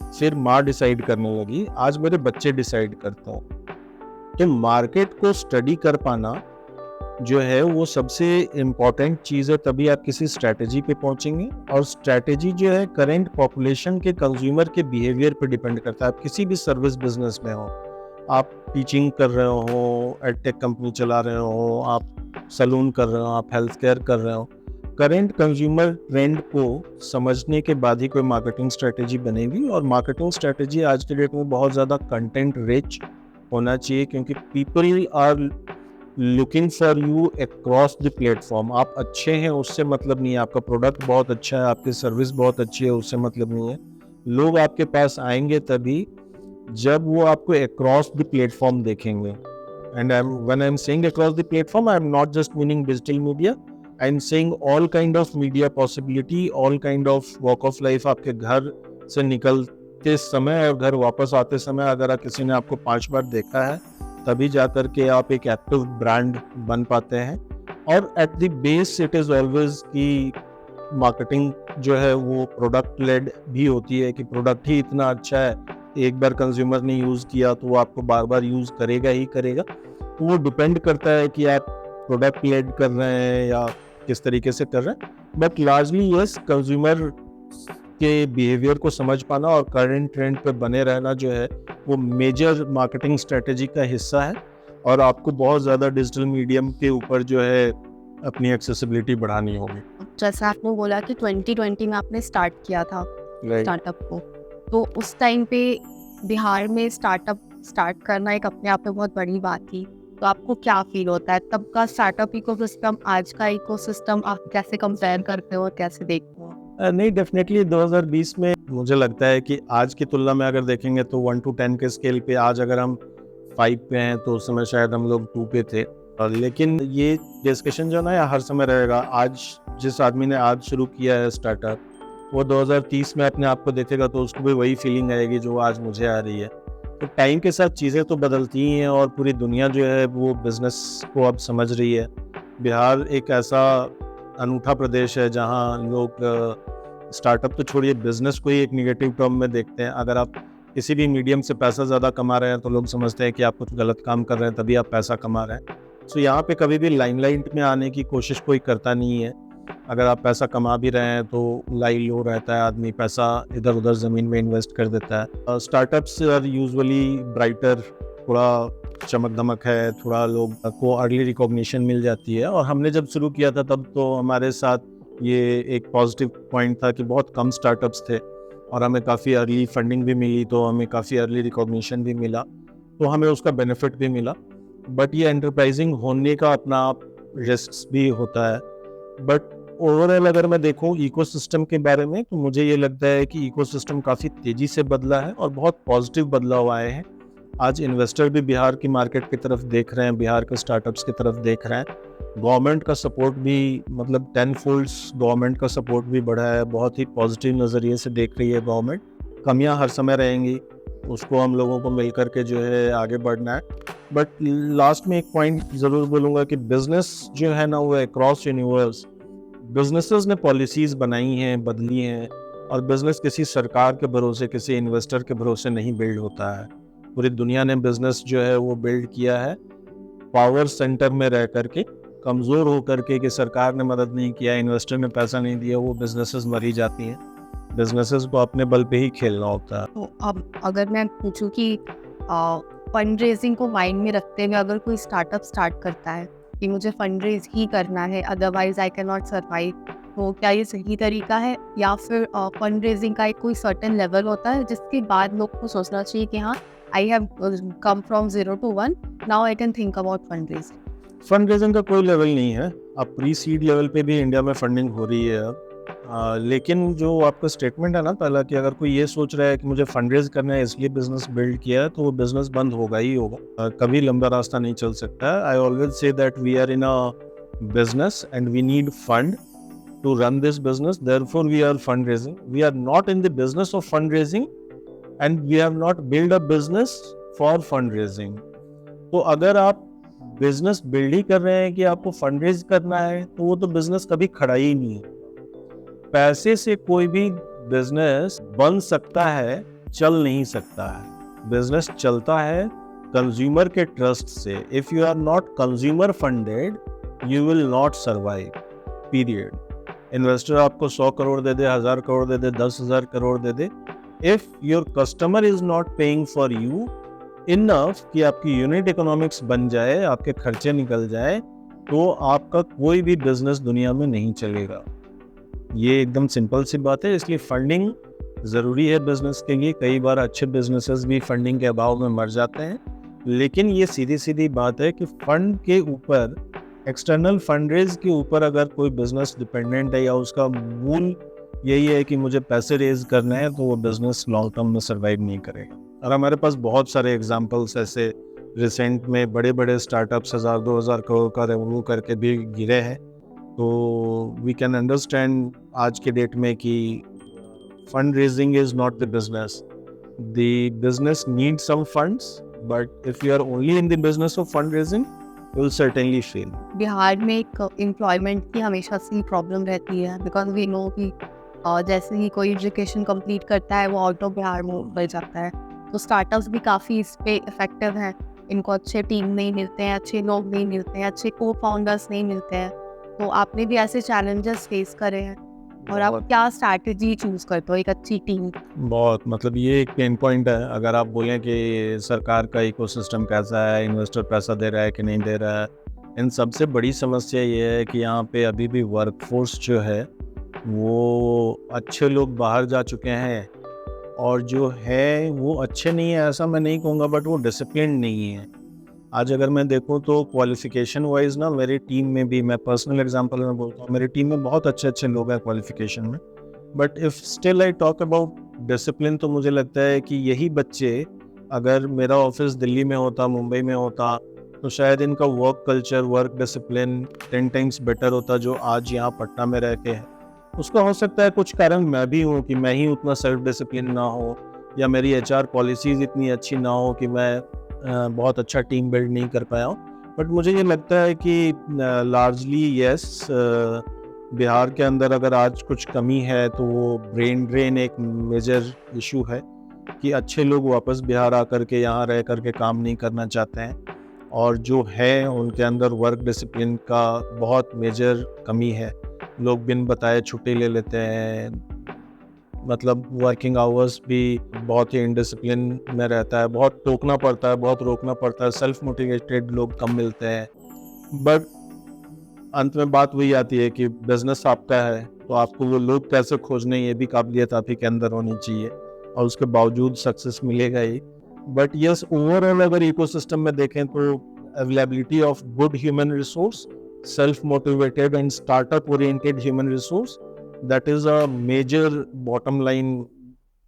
S1: फिर माँ डिसाइड करने लगी, आज मेरे बच्चे डिसाइड करते हैं। तो मार्केट को स्टडी कर पाना जो है वो सबसे इम्पॉर्टेंट चीज़ है, तभी आप किसी स्ट्रैटेजी पे पहुंचेंगे। और स्ट्रैटेजी जो है करंट पॉपुलेशन के कंज्यूमर के बिहेवियर पे डिपेंड करता है। आप किसी भी सर्विस बिजनेस में हो, आप टीचिंग कर रहे हो, एडटेक कंपनी चला रहे हो, आप सलून कर रहे हो, आप हेल्थ केयर कर रहे हो, करंट कंज्यूमर ट्रेंड को समझने के बाद ही कोई मार्केटिंग स्ट्रैटेजी बनेगी। और मार्केटिंग स्ट्रैटेजी आज के डेट में बहुत ज़्यादा कंटेंट रिच होना चाहिए, क्योंकि people are looking for you across the platform. आप अच्छे हैं उससे मतलब नहीं है, आपका प्रोडक्ट बहुत अच्छा है, आपकी सर्विस बहुत अच्छी है उससे मतलब नहीं है। लोग आपके पास आएंगे तभी जब वो आपको अक्रॉस द प्लेटफॉर्म देखेंगे। And when I am saying across the platform, I am not just meaning digital media, I am saying all kind of media possibility, all kind of walk of life. आपके घर से निकलते समय और घर वापस आते समय अगर किसी ने आपको 5 बार देखा है तभी जाकर के आप एक एक्टिव ब्रांड बन पाते हैं। और at the base it is always कि मार्केटिंग जो है वो प्रोडक्ट लेड भी होती है, कि प्रोडक्ट ही इतना अच्छा है, एक बार कंज्यूमर ने यूज़ किया तो वो आपको बार बार यूज़ करेगा ही करेगा। तो वो डिपेंड करता है कि आप प्रोडक्ट लेड कर रहे हैं या किस तरीके से कर रहे हैं। बट लार्जली यस, कंज्यूमर के बिहेवियर को समझ पाना और करंट ट्रेंड पे बने रहना जो है वो मेजर मार्केटिंग स्ट्रेटेजी का हिस्सा है। और आपको बहुत ज़्यादा डिजिटल मीडियम के ऊपर जो है अपनी एक्सेसिबिलिटी बढ़ानी होगी।
S2: जैसा आपने बोला कि 2020 में आपने स्टार्ट किया था स्टार्टअप को, तो उस टाइम पे बिहार में स्टार्टअप स्टार्ट करना एक अपने आप में बहुत बड़ी बात थी। तो आपको क्या फील होता है तब का स्टार्टअप इकोसिस्टम, आज का इकोसिस्टम, आप कैसे कंपेयर करते हो और कैसे देखते हो?
S1: नहीं, डेफिनेटली 2020 में मुझे लगता है कि आज की तुलना में अगर देखेंगे तो 1 to 10 के स्केल पे आज अगर हम 5 पे हैं तो उस समय शायद हम लोग 2 पे थे। लेकिन ये डिस्कशन जो ना हर समय रहेगा। आज जिस आदमी ने आज शुरू किया है स्टार्टअप, वो 2030 में अपने आप को देखेगा तो उसको भी वही फीलिंग आएगी जो आज मुझे आ रही है। तो टाइम के साथ चीज़ें तो बदलती ही हैं और पूरी दुनिया जो है वो बिज़नेस को अब समझ रही है। बिहार एक ऐसा अनूठा प्रदेश है जहाँ लोग स्टार्टअप तो छोड़िए, बिजनेस को ही एक निगेटिव टर्म में देखते हैं। अगर आप किसी भी मीडियम से पैसा ज़्यादा कमा रहे हैं तो लोग समझते हैं कि आप कुछ गलत काम कर रहे हैं तभी आप पैसा कमा रहे हैं। सो यहाँ पे कभी भी लाइमलाइट में आने की कोशिश कोई करता नहीं है। अगर आप पैसा कमा भी रहे हैं तो लाई लो रहता है, आदमी पैसा इधर उधर ज़मीन में इन्वेस्ट कर देता है। स्टार्टअप्स आर यूजुअली ब्राइटर, थोड़ा चमक धमक है, थोड़ा लोग को अर्ली रिकॉग्निशन मिल जाती है। और हमने जब शुरू किया था तब तो हमारे साथ ये एक पॉजिटिव पॉइंट था कि बहुत कम स्टार्टअप्स थे और हमें काफ़ी अर्ली फंडिंग भी मिली, तो हमें काफ़ी अर्ली रिकॉग्निशन भी मिला, तो हमें उसका बेनिफिट भी मिला। बट ये एंटरप्राइजिंग होने का अपना रिस्क भी होता है। बट ओवरऑल अगर मैं देखूं इकोसिस्टम के बारे में, तो मुझे ये लगता है कि इकोसिस्टम काफ़ी तेज़ी से बदला है और बहुत पॉजिटिव बदलाव आए हैं। आज इन्वेस्टर भी बिहार की मार्केट की तरफ देख रहे हैं, बिहार के स्टार्टअप्स की तरफ देख रहे हैं। गवर्नमेंट का सपोर्ट भी, मतलब 10 फोल्ड्स गवर्नमेंट का सपोर्ट भी बढ़ा है, बहुत ही पॉजिटिव नज़रिए से देख रही है गवर्नमेंट। कमियां हर समय रहेंगी, उसको हम लोगों को मिल के जो है आगे बढ़ना है। बट लास्ट में एक पॉइंट ज़रूर बोलूँगा कि बिज़नेस जो है ना, वो अक्रॉस यूनिवर्स बिजनेसेस ने पॉलिसीज़ बनाई हैं, बदली हैं, और बिज़नेस किसी सरकार के भरोसे, किसी इन्वेस्टर के भरोसे नहीं बिल्ड होता है। पूरी दुनिया ने बिज़नेस जो है वो बिल्ड किया है पावर सेंटर में रह करके, कमज़ोर हो करके, कि सरकार ने मदद नहीं किया, इन्वेस्टर ने पैसा नहीं दिया, वो बिजनेसेस मरी जाती हैं। बिजनेसेस को अपने बल पे ही खेलना होता है।
S2: तो अब अगर मैं पूछूं कि फंड रेजिंग को माइंड में रखते हुए अगर कोई स्टार्टअप स्टार्ट करता है कि मुझे फंड रेज ही करना है, otherwise I can not survive, तो क्या ये सही तरीका है, या फिर फंड रेजिंग का एक कोई सर्टेन लेवल होता है जिसके बाद लोग को सोचना चाहिए कि हाँ, I have come from 0 to 1, now I can think about fund raising?
S1: Fund raising का कोई लेवल नहीं है। अब प्री सीड लेवल पे भी इंडिया में फंडिंग हो रही है अब। लेकिन जो आपका स्टेटमेंट है ना पहला, कि अगर कोई ये सोच रहा है कि मुझे फंड रेज करना है इसलिए बिजनेस बिल्ड किया है, तो वो बिजनेस बंद होगा ही होगा। कभी लंबा रास्ता नहीं चल सकता है। I always say that we are in a business and we need fund to run this business, therefore we are fundraising. We are not in the business of fundraising and we have not built a business for fundraising. तो अगर आप business build ही कर रहे हैं कि आपको fundraise करना है, तो वो तो बिजनेस कभी खड़ा ही नहीं है। पैसे से कोई भी बिजनेस बन सकता है, चल नहीं सकता है। बिजनेस चलता है कंज्यूमर के ट्रस्ट से। If you are not consumer funded, you will not survive, period. Investor आपको 100 करोड़ दे दे, 1000 करोड़ दे दे, 10,000 करोड़ दे दे, if your customer is not paying for you enough कि आपकी यूनिट इकोनॉमिक्स बन जाए, आपके खर्चे निकल जाए, तो आपका कोई भी बिजनेस दुनिया में नहीं चलेगा। ये एकदम सिंपल सी बात है। इसलिए फंडिंग ज़रूरी है बिजनेस के लिए। कई बार अच्छे बिजनेसेस भी फंडिंग के अभाव में मर जाते हैं, लेकिन ये सीधी सीधी बात है कि फंड के ऊपर, एक्सटर्नल फंडरेज के ऊपर अगर कोई बिजनेस डिपेंडेंट है या उसका मूल यही है कि मुझे पैसे रेज करने हैं, तो वो बिजनेस लॉन्ग टर्म में सर्वाइव नहीं करेगा। और हमारे पास बहुत सारे एग्जांपल्स ऐसे रिसेंट में बड़े बड़े स्टार्टअप्स 1000-2000 करोड़ का रेवेन्यू करके भी गिरे हैं। तो वी कैन अंडरस्टैंड आज के डेट में कि fund raising is not the business. The business need some funds, but if you are only in the business of fund raising, will certainly fail.
S2: Bihar में एक एम्प्लॉयमेंट की हमेशा से प्रॉब्लम रहती है, बिकॉज वी नो कि जैसे ही कोई एजुकेशन कंप्लीट करता है वो आउट ऑफ बिहार में बढ़ जाता है। तो स्टार्टअप्स भी काफ़ी इस पे इफेक्टिव हैं। इनको अच्छे टीम नहीं मिलते हैं, अच्छे लोग नहीं मिलते हैं, अच्छे को फाउंडर्स नहीं मिलते हैं। तो आपने भी ऐसे चैलेंजेस फेस करे हैं, और आप क्या स्ट्रैटेजी चूज करते हो एक अच्छी टीम?
S1: बहुत, मतलब ये एक पेन पॉइंट है। अगर आप बोलें कि सरकार का इकोसिस्टम कैसा है, इन्वेस्टर पैसा दे रहा है कि नहीं दे रहा है, इन सबसे बड़ी समस्या ये है कि यहाँ पे अभी भी वर्कफोर्स जो है वो अच्छे लोग बाहर जा चुके हैं, और जो है वो अच्छे नहीं है ऐसा मैं नहीं कहूँगा, बट वो डिसिप्लिन नहीं है। आज अगर मैं देखूँ तो क्वालिफिकेशन वाइज ना, मेरी टीम में भी, मैं पर्सनल एग्जांपल में बोलता हूँ, मेरी टीम में बहुत अच्छे अच्छे लोग हैं क्वालिफिकेशन में, but if still I talk about discipline, तो मुझे लगता है कि यही बच्चे, अगर मेरा ऑफिस दिल्ली में होता, मुंबई में होता, तो शायद इनका work culture, work discipline 10 times better होता जो आज यहाँ पटना में रह के है। उसका हो सकता है कुछ कारण मैं भी हूँ कि मैं ही उतना सेल्फ डिसिप्लिन ना हो, या मेरी HR पॉलिसीज़ इतनी अच्छी ना हो कि मैं बहुत अच्छा टीम बिल्ड नहीं कर पाया हूँ। बट मुझे ये लगता है कि लार्जली यस, बिहार के अंदर अगर आज कुछ कमी है तो वो ब्रेन ड्रेन एक मेजर इशू है, कि अच्छे लोग वापस बिहार आकर के यहाँ रह कर के काम नहीं करना चाहते हैं, और जो है उनके अंदर वर्क डिसिप्लिन का बहुत मेजर कमी है। लोग बिन बताए छुट्टी ले लेते हैं, मतलब वर्किंग आवर्स भी बहुत ही इनडिसिप्लिन में रहता है, बहुत टोकना पड़ता है, बहुत रोकना पड़ता है, सेल्फ मोटिवेटेड लोग कम मिलते हैं। बट अंत में बात वही आती है कि बिजनेस आपका है तो आपको वो लोग कैसे खोजने, ये भी काबिलियत आप ही के अंदर होनी चाहिए और उसके बावजूद सक्सेस मिलेगा ही। बट यस, ओवरऑल अगर इकोसिस्टम में देखें तो availability of good human resource, self motivated and startup oriented human resource, that is a major bottom line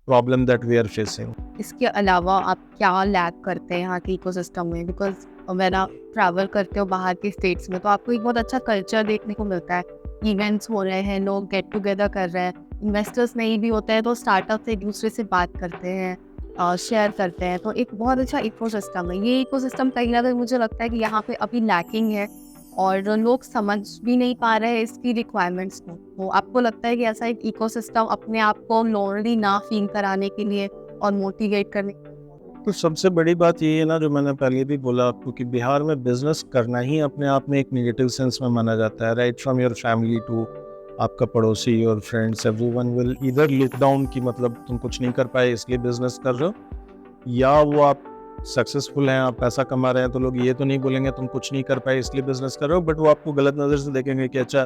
S1: problem that we are facing.
S2: इसके अलावा आप क्या लैक करते हैं यहाँ के इकोसिस्टम में? बिकॉज अगर आप ट्रैवल करते हो बाहर के स्टेट्स में तो आपको एक बहुत अच्छा कल्चर देखने को मिलता है, इवेंट्स हो रहे हैं, लोग गेट टुगेदर कर रहे हैं, इन्वेस्टर्स नहीं भी होते हैं तो स्टार्टअप से एक दूसरे से बात करते हैं, शेयर करते हैं, तो एक बहुत अच्छा इकोसिस्टम है। ये इकोसिस्टम कहीं ना कहीं मुझे लगता है कि यहाँ पे अभी लैकिंग है और लोग समझ भी नहीं पा रहे हैं इसकी रिक्वायरमेंट्स को। तो आपको लगता है कि ऐसा एक इकोसिस्टम अपने आप को लोनली ना फील कराने के लिए और मोटिवेट करने?
S1: तो सबसे बड़ी बात ये है ना, जो मैंने पहले भी बोला आपको, कि बिहार में बिजनेस करना ही अपने आप में एक नेगेटिव सेंस में माना जाता है। Right from your family to आपका पड़ोसी, your friends, everyone will either look down कि मतलब तुम कुछ नहीं कर पाए इसलिए बिजनेस कर रहे हो, या वो आप सक्सेसफुल हैं, आप पैसा कमा रहे हैं तो लोग ये तो नहीं बोलेंगे तुम कुछ नहीं कर पाए इसलिए बिजनेस कर रहे हो, बट वो आपको गलत नज़र से देखेंगे कि अच्छा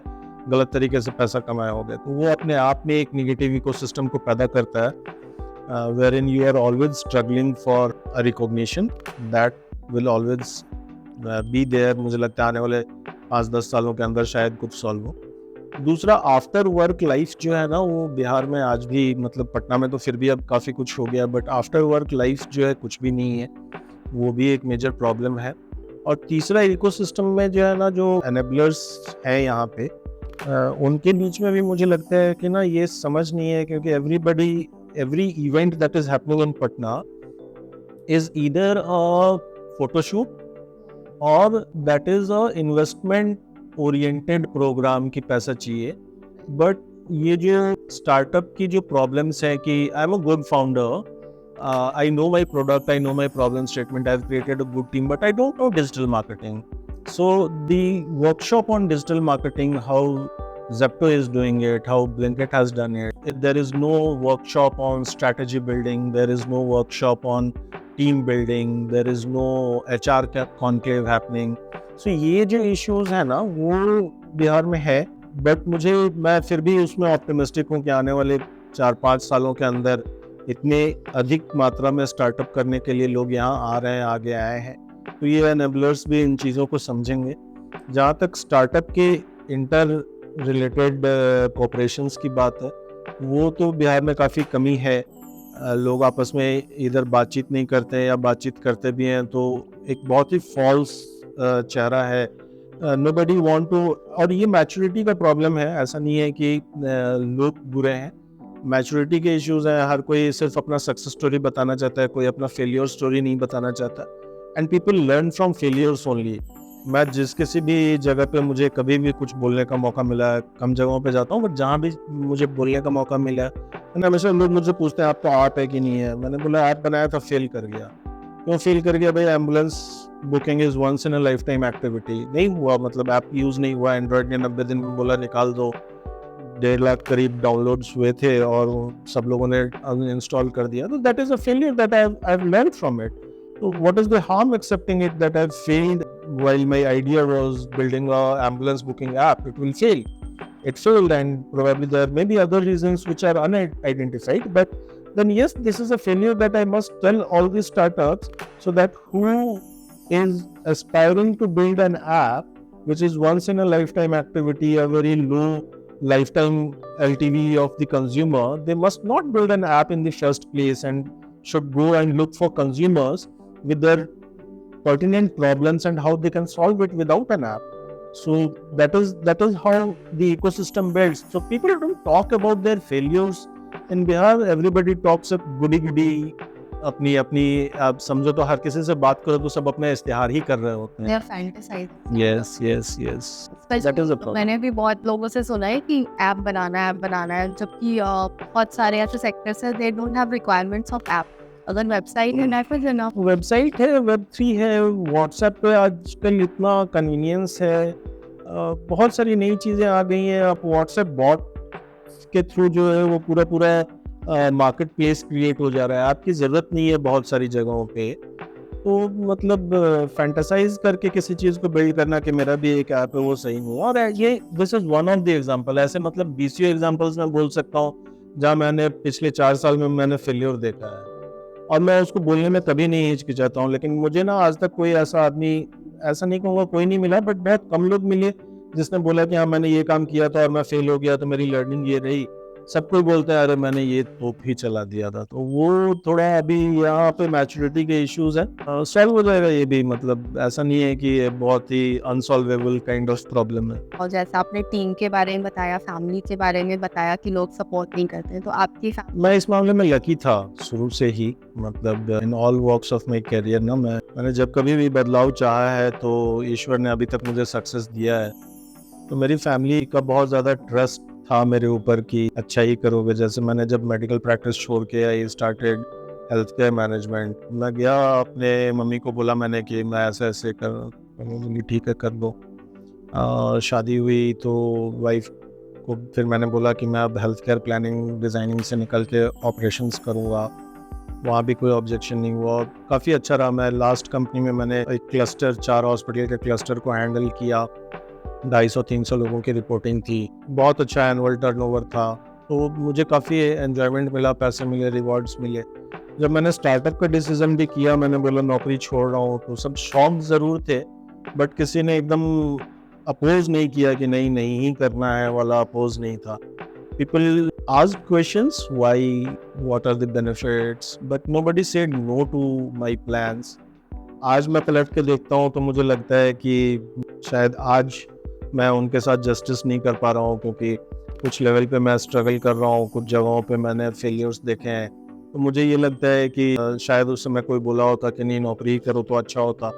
S1: गलत तरीके से पैसा कमाया हो गया। तो वो अपने आप में एक नेगेटिव इकोसिस्टम को पैदा करता है, wherein you are always struggling for a recognition that will always be there। मुझे लगता है आने वाले 5-10 सालों के अंदर शायद कुछ सॉल्व हो। दूसरा, आफ्टर वर्क लाइफ जो है ना, वो बिहार में आज भी, मतलब पटना में तो फिर भी अब काफ़ी कुछ हो गया, बट आफ्टर वर्क लाइफ जो है कुछ भी नहीं है, वो भी एक मेजर प्रॉब्लम है। और तीसरा, इकोसिस्टम में जो है ना, जो एनेबलर्स हैं यहाँ पे, उनके बीच में भी मुझे लगता है कि ना ये समझ नहीं है, क्योंकि every event that is happening in Patna is either a photo shoot or that is a investment oriented program की पैसा चाहिए। बट ये जो स्टार्टअप की जो प्रॉब्लम्स है कि I am a good founder, I know my product, I know my problem statement, I've created a good team, but I don't know digital marketing. So the workshop on digital marketing, how Zepto is doing it, how Blinkit has done it. There is no workshop on strategy building, there is no workshop on team building, there is no HR conclave happening. So ये जो issues है ना, वो बिहार में है, but मैं फिर भी उसमें ऑप्टिमिस्टिक हूँ कि आने वाले 4-5 सालों के अंदर इतने अधिक मात्रा में स्टार्टअप करने के लिए लोग यहाँ आ रहे हैं, आगे आए हैं, तो ये एनेबलर्स भी इन चीज़ों को समझेंगे। जहाँ तक स्टार्टअप के इंटर रिलेटेड कोऑपरेशंस की बात है, वो तो बिहार में काफ़ी कमी है। लोग आपस में इधर बातचीत नहीं करते हैं, या बातचीत करते भी हैं तो एक बहुत ही फॉल्स चेहरा है। नोबडी वांट टू, और ये मैच्योरिटी का प्रॉब्लम है, ऐसा नहीं है कि लोग बुरे हैं, मैच्योरिटी के इश्यूज हैं। हर कोई सिर्फ अपना सक्सेस स्टोरी बताना चाहता है, कोई अपना फेलियर स्टोरी नहीं बताना चाहता, and people learn from failures only. मैं जिस किसी भी जगह पे मुझे कभी भी कुछ बोलने का मौका मिला है, कम जगहों पे जाता हूँ, बट जहाँ भी मुझे बोलने का मौका मिला है, हमेशा लोग मुझसे पूछते हैं आपको आर्ट है कि नहीं है। मैंने बोला ऐप बनाया था, फेल कर गया। क्यों फेल कर गया भाई? Ambulance booking is once in a life time activity, नहीं हुआ, मतलब ऐप यूज़ नहीं हुआ। एंड्रॉयड ने 90 दिन में बोला निकाल दो, 1.5 लाख करीब डाउनलोड्स हुए थे और सब लोगों ने इंस्टॉल कर दिया। तो that is a failure that I have learned from it. So what is the harm accepting it that I've failed while my idea was building a ambulance booking app? It will fail. It failed, and probably there may be other reasons which are unidentified. But then yes, this is a failure that I must tell all these startups, so that who is aspiring to build an app which is once in a lifetime activity, a very low lifetime LTV of the consumer, they must not build an app in the first place and should go and look for consumers with their pertinent problems and how they can solve it without an app. So that is how the ecosystem builds. So people don't talk about their failures in Bihar. Everybody talks of goody अपनी आप समझो तो हर किसी से बात करो तो सब अपने इस्तेहार ही कर रहे होते हैं।
S2: They are fantasizing.
S1: Yes. That is a problem.
S2: मैंने भी बहुत लोगों से सुना है कि ऐप बनाना है, जबकि बहुत सारे ऐसे सेक्टर्स हैं they don't have requirements of app. अगर वेबसाइट है ना, फिर ना
S1: वेबसाइट है, Web3 है, व्हाट्सएप पे आजकल इतना कन्वीनियंस है, बहुत सारी नई चीज़ें आ गई हैं। आप व्हाट्सएप बॉट के थ्रू जो है वो पूरा मार्केट प्लेस क्रिएट हो जा रहा है, आपकी ज़रूरत नहीं है बहुत सारी जगहों पे। तो मतलब फैंटेसाइज करके किसी चीज़ को बिल्ड करना कि मेरा भी एक ऐप है वो सही नहीं है। और ये this is one of the example. ऐसे मतलब बीसीओ एग्जांपल्स मैं बोल सकता हूँ जहाँ मैंने पिछले 4 साल में मैंने फेल्योर देखा है और मैं उसको बोलने में कभी नहीं हिचकिचाता हूँ। लेकिन मुझे ना आज तक कोई ऐसा आदमी, ऐसा नहीं कहूँगा कोई नहीं मिला, बट बहुत कम लोग मिले जिसने बोला कि हाँ मैंने ये काम किया था और मैं फेल हो गया तो मेरी लर्निंग ये रही। सब कोई बोलता है अरे मैंने ये तोप ही चला दिया था। तो वो थोड़ा अभी यहाँ पे मैच्योरिटी के इश्यूज हैं, सॉल्व हो जाएगा ये भी। मतलब ऐसा नहीं है कि ये बहुत ही अनसॉल्वेबल काइंड ऑफ प्रॉब्लम है।
S2: और जैसे आपने टीम के बारे में बताया, फैमिली के बारे में बताया कि लोग सपोर्ट नहीं करते हैं, तो आपकी
S1: मैं इस मामले में लकी था शुरू से ही। मतलब in all walks of my career ना मैंने जब कभी भी बदलाव चाहा है तो ईश्वर ने अभी तक मुझे सक्सेस दिया है। तो मेरी फैमिली का बहुत ज़्यादा ट्रस्ट था मेरे ऊपर कि अच्छा ही करोगे। जैसे मैंने जब मेडिकल प्रैक्टिस छोड़ के I started health care management, मैं गया अपने मम्मी को बोला मैंने कि मैं ऐसे ऐसे कर, बोली ठीक है कर दो। शादी हुई तो वाइफ को फिर मैंने बोला कि मैं अब हेल्थ केयर प्लानिंग डिज़ाइनिंग से निकल के ऑपरेशंस करूँगा। वहाँ भी कोई ऑब्जेक्शन नहीं हुआ, काफ़ी अच्छा रहा। मैं लास्ट कंपनी में मैंने एक क्लस्टर 4 हॉस्पिटल के क्लस्टर को हैंडल किया। 250-300 लोगों की रिपोर्टिंग थी, बहुत अच्छा एनुअल टर्नओवर था। तो मुझे काफ़ी एन्जॉयमेंट मिला, पैसे मिले, रिवॉर्ड्स मिले। जब मैंने स्टार्टअप का डिसीज़न भी किया, मैंने बोला नौकरी छोड़ रहा हूँ, तो सब शौक ज़रूर थे बट किसी ने एकदम अपोज नहीं किया कि नहीं नहीं ही करना है वाला अपोज नहीं था। People asked questions why, what are the benefits, but nobody said no to my plans. आज मैं पलट के देखता हूँ तो मुझे लगता है कि शायद आज मैं उनके साथ जस्टिस नहीं कर पा रहा हूँ, क्योंकि कुछ लेवल पे मैं स्ट्रगल कर रहा हूँ, कुछ जगहों पे मैंने फेलियर्स देखे हैं। तो मुझे ये लगता है कि शायद उस समय कोई बोला होता कि नहीं नौकरी ही करो तो अच्छा होता।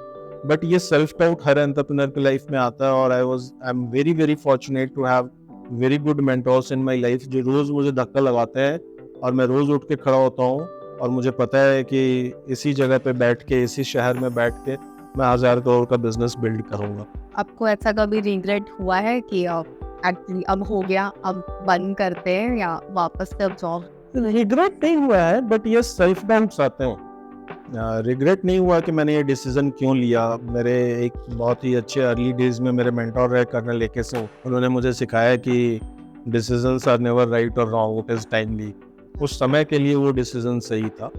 S1: बट ये सेल्फ डाउट हर एंटरप्रेन्योर की लाइफ में आता है और I am very very fortunate to have very good mentors in my life जो रोज़ मुझे धक्का लगाते हैं और मैं रोज़ उठ के खड़ा होता हूँ। और मुझे पता है कि इसी जगह पे बैठ के, इसी शहर में बैठ के मैं 1000 करोड़ का बिजनेस बिल्ड करूँगा।
S2: आपको ऐसा कभी रिग्रेट हुआ है कि एक्चुअली अब हो गया, अब बंद करते हैं या वापस से अब जॉब?
S1: रिग्रेट नहीं हुआ है बट ये सेल्फ डाउट्स आते हैं। रिग्रेट नहीं हुआ कि मैंने ये डिसीजन क्यों लिया। मेरे एक बहुत ही अच्छे अर्ली डेज में मेरे मेंटोर रहे कर्नल एके सिंह, उन्होंने मुझे सिखाया कि डिसीजंस आर नेवर राइट और रॉन्ग, इट इज टाइमली। उस समय के लिए वो डिसीजन सही था।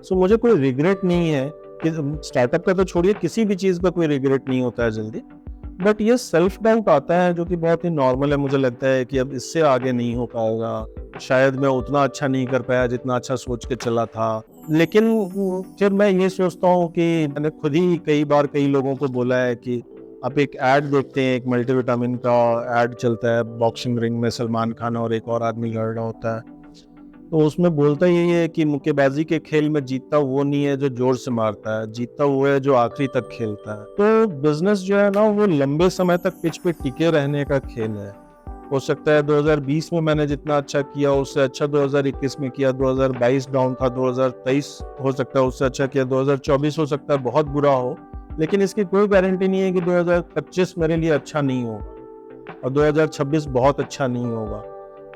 S1: सो मुझे कोई रिग्रेट नहीं है कि स्टार्टअप का तो छोड़िए, किसी भी चीज़ का कोई रिग्रेट नहीं होता है जल्दी। बट ये सेल्फ डाउट आता है जो कि बहुत ही नॉर्मल है। मुझे लगता है कि अब इससे आगे नहीं हो पाएगा, शायद मैं उतना अच्छा नहीं कर पाया जितना अच्छा सोच के चला था। लेकिन फिर मैं ये सोचता हूँ कि मैंने खुद ही कई बार कई लोगों को बोला है कि आप एक ऐड देखते हैं, एक मल्टीविटामिन का ऐड चलता है बॉक्सिंग रिंग में, सलमान खान और एक और आदमी लड़ रहा होता है। तो उसमें बोलता यही है कि मुक्केबाजी के खेल में जीतता वो नहीं है जो जोर से मारता है, जीतता वो है जो आखिरी तक खेलता है। तो बिजनेस जो है ना वो लंबे समय तक पिच पे टिके रहने का खेल है। हो सकता है 2020 में मैंने जितना अच्छा किया उससे अच्छा 2021 में किया, 2022 डाउन था, 2023 हो सकता है उससे अच्छा किया, 2024 हो सकता है बहुत बुरा हो। लेकिन इसकी कोई गारंटी नहीं है कि 2025 मेरे लिए अच्छा नहीं होगा और 2026 बहुत अच्छा नहीं होगा।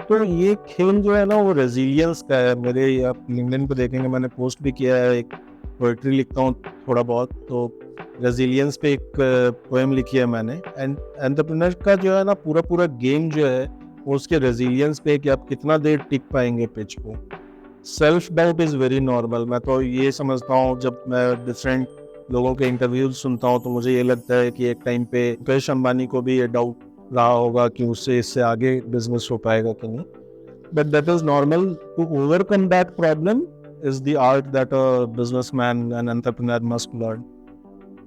S1: तो ये खेल जो है ना वो रेजिलियंस का है। मेरे आप लिंक्डइन पे देखेंगे मैंने पोस्ट भी किया है, एक पोएट्री लिखता हूँ थोड़ा बहुत, तो रेजिलियंस पे एक पोएम लिखी है मैंने। एंड एंटरप्रेन्योर का जो है ना पूरा पूरा गेम जो है वो उसके रेजिलियंस पे है कि आप कितना देर टिक पाएंगे पिच को। Self doubt is very normal. मैं तो ये समझता हूँ, जब मैं डिफरेंट लोगों के इंटरव्यूज सुनता हूँ तो मुझे ये लगता है कि एक टाइम पे मुकेश अंबानी को भी ये डाउट रहा होगा कि उससे इससे आगे बिजनेस हो पाएगा कि नहीं। But that is normal. To overcome that problem is the art that a businessman and entrepreneur must learn.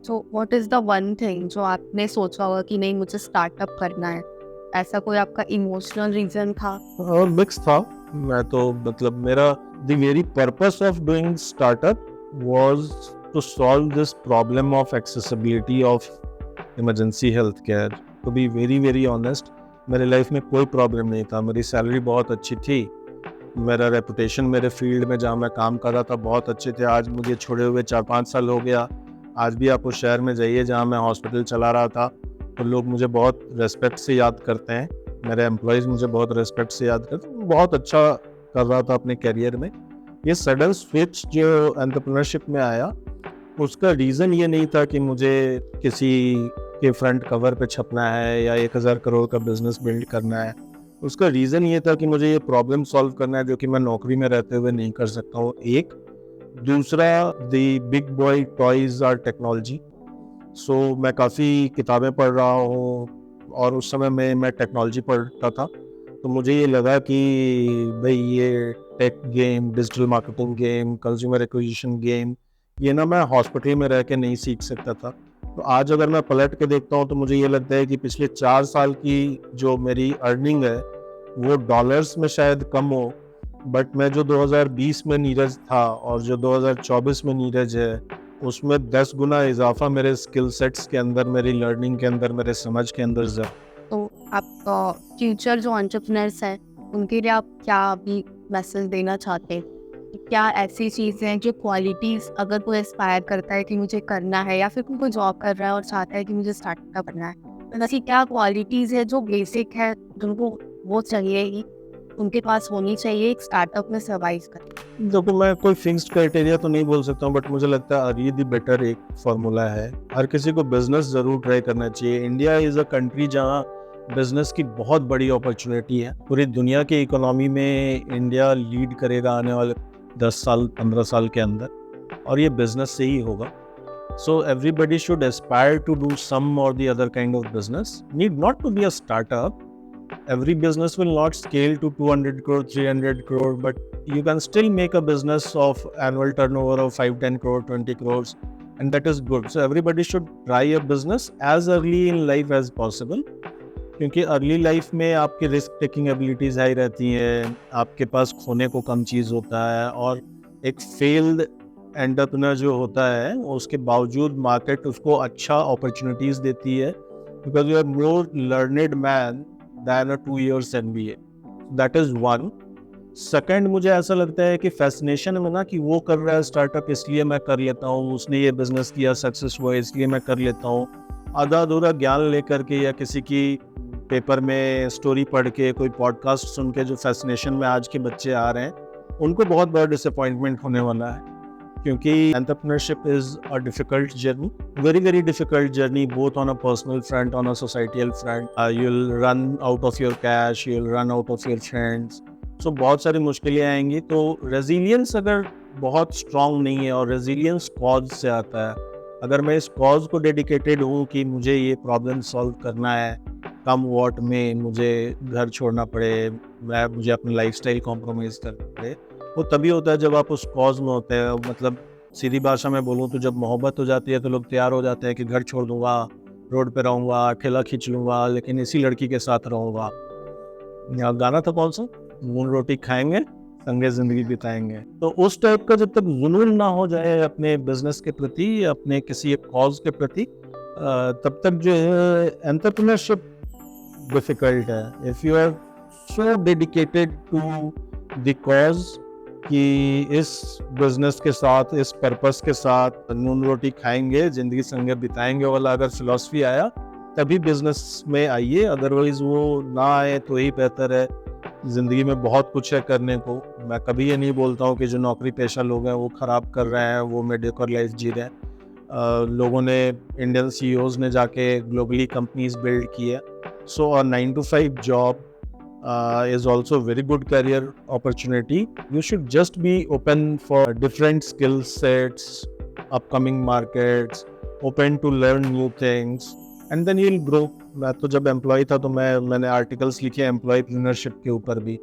S2: So what is the one thing जो आपने सोचा होगा कि नहीं मुझे स्टार्टअप करना है? ऐसा कोई आपका इमोशनल रीजन था?
S1: और मिक्स था। मैं तो मतलब मेरा the very purpose of doing startup was to solve this problem of accessibility of emergency health care. To be very very honest, मेरे लाइफ में कोई प्रॉब्लम नहीं था। मेरी सैलरी बहुत अच्छी थी, मेरा रेपुटेशन मेरे फील्ड में जहाँ मैं काम कर रहा था बहुत अच्छे थे। आज मुझे छोड़े हुए 4-5 साल हो गया। आज भी आप उस शहर में जाइए जहाँ मैं हॉस्पिटल चला रहा था तो लोग मुझे बहुत रेस्पेक्ट से याद करते हैं, मेरे एम्प्लॉयज़ मुझे बहुत रेस्पेक्ट से याद करते हैं। बहुत अच्छा कर रहा था अपने करियर में। ये सडन स्विच जो एंटरप्रेन्योरशिप में आया, उसका रीज़न ये नहीं था कि मुझे किसी के फ्रंट कवर पे छपना है या 1000 करोड़ का बिजनेस बिल्ड करना है। उसका रीज़न ये था कि मुझे ये प्रॉब्लम सॉल्व करना है जो कि मैं नौकरी में रहते हुए नहीं कर सकता हूँ, एक। दूसरा, the big boy toys are technology. So मैं काफ़ी किताबें पढ़ रहा हूँ और उस समय में मैं टेक्नोलॉजी पढ़ता था, तो मुझे ये लगा कि भाई ये tech game, digital marketing game, consumer acquisition game, ये ना मैं हॉस्पिटल में रह के नहीं सीख सकता था। तो आज अगर मैं पलट के देखता हूँ तो मुझे ये लगता है कि पिछले 4 साल की जो मेरी अर्निंग है वो डॉलर्स में शायद कम हो, बट मैं जो 2020 में नीरज था और जो 2024 में नीरज है, उसमें 10 गुना इजाफा मेरे स्किल सेट्स के अंदर, मेरी लर्निंग के अंदर, मेरे समझ के अंदर
S2: तो आप फ्यूचर जो एंटरप्रेन्योर्स हैं उनके लिए आप क्या अभी मैसेज देना चाहते हैं? क्या ऐसी चीज़ें हैं जो क्वालिटीज़ अगर कोई एस्पायर करता है कि मुझे करना है, या फिर कोई जॉब कर रहा है और चाहता है कि मुझे स्टार्टअप करना है, तो ऐसी क्या क्वालिटीज़ है जो बेसिक है जिनको वो चाहिए ही, उनके पास होनी चाहिए एक स्टार्टअप में सर्वाइव करने?
S1: देखो, मैं कोई फिक्स्ड क्राइटेरिया तो नहीं बोल सकता हूँ, बट मुझे लगता है अर्ली द बेटर एक फॉर्मूला है। हर किसी को बिजनेस ज़रूर ट्राई करना चाहिए। इंडिया इज़ अ कंट्री जहाँ बिजनेस की बहुत बड़ी अपॉर्चुनिटी है। पूरी दुनिया की इकोनॉमी में इंडिया लीड करेगा आने वाले 10 साल 15 साल के अंदर, और ये बिजनेस से ही होगा। So everybody should aspire to do some और the other kind of business, need not to be a startup. Every business will not scale to 200 crore, 300 crore, but you can still make a business of annual turnover of 5, 10 crore, 20 crores, and that is good. So everybody should try a business as early in life as possible, क्योंकि early life में आपकी risk taking abilities high रहती हैं, आपके पास खोने को कम चीज़ होता है, और एक फेल्ड एंटरप्रेन्योर जो होता है उसके बावजूद मार्केट उसको अच्छा अपॉर्चुनिटीज़ देती है, because you are more learned man than a 2 years MBA. That is one. Second, मुझे ऐसा लगता है कि फैसिनेशन है ना, कि वो कर रहा है स्टार्टअप इसलिए मैं कर लेता हूँ, उसने ये बिजनेस किया सक्सेस हुआ इसलिए मैं कर लेता हूँ। आधा अधूरा ज्ञान लेकर के या किसी की पेपर में स्टोरी पढ़ के, कोई पॉडकास्ट सुन के जो फैसिनेशन में आज के बच्चे आ रहे हैं, उनको बहुत बड़ा डिसअपॉइंटमेंट होने वाला है, क्योंकि entrepreneurship is a difficult journey, very difficult journey, both on a personal front, on a societal front. You'll run out of your cash, you'll run out of your friends. So बहुत सारी मुश्किलें आएंगी। तो resilience अगर बहुत strong नहीं है, और रेजिलियंस कॉज से आता है, अगर मैं इस कॉज को डेडिकेटेड हूँ कि मुझे ये प्रॉब्लम सॉल्व करना है, कम वॉट में मुझे घर छोड़ना पड़े, मुझे अपना लाइफस्टाइल कॉम्प्रोमाइज़ करना पड़े, वो तभी होता है जब आप उस कॉज में होते हैं। मतलब सीधी भाषा में बोलूँ तो जब मोहब्बत हो जाती है तो लोग तैयार हो जाते हैं कि घर छोड़ दूंगा, रोड पे रहूँगा, ठेला खींच लूँगा, लेकिन इसी लड़की के साथ रहूँगा। या गाना था कौन सा, नून रोटी खाएंगे संगे ज़िंदगी बिताएंगे। तो उस टाइप का जब तक जुनून ना हो जाए अपने बिजनेस के प्रति, अपने किसी एक कॉज के प्रति, तब तक जो है एंटरप्रेन्योरशिप डिफिकल्ट है। If you are so dedicated to the cause कि इस बिजनेस के साथ, इस पर्पस के साथ नून रोटी खाएंगे ज़िंदगी संगे बिताएंगे वाला अगर फिलॉसफी आया, तभी बिजनेस में आइए, अदरवाइज वो ना आए तो ही बेहतर है। ज़िंदगी में बहुत कुछ है करने को। मैं कभी ये नहीं बोलता हूँ कि जो नौकरी पेशा लोग हैं वो ख़राब कर रहे हैं, वो मेडियोकर लाइफ जी रहे हैं। लोगों ने, इंडियन CEOs ने जाके ग्लोबली कंपनीज बिल्ड की है। सो अ 9 to 5 job is also a very good career opportunity. You should just be open for different skill sets, upcoming markets, open to learn new things, and then you'll grow. मैं तो जब employ था तो मैंने articles लिखे एम्प्लॉयप्रेन्योरशिप के ऊपर भी।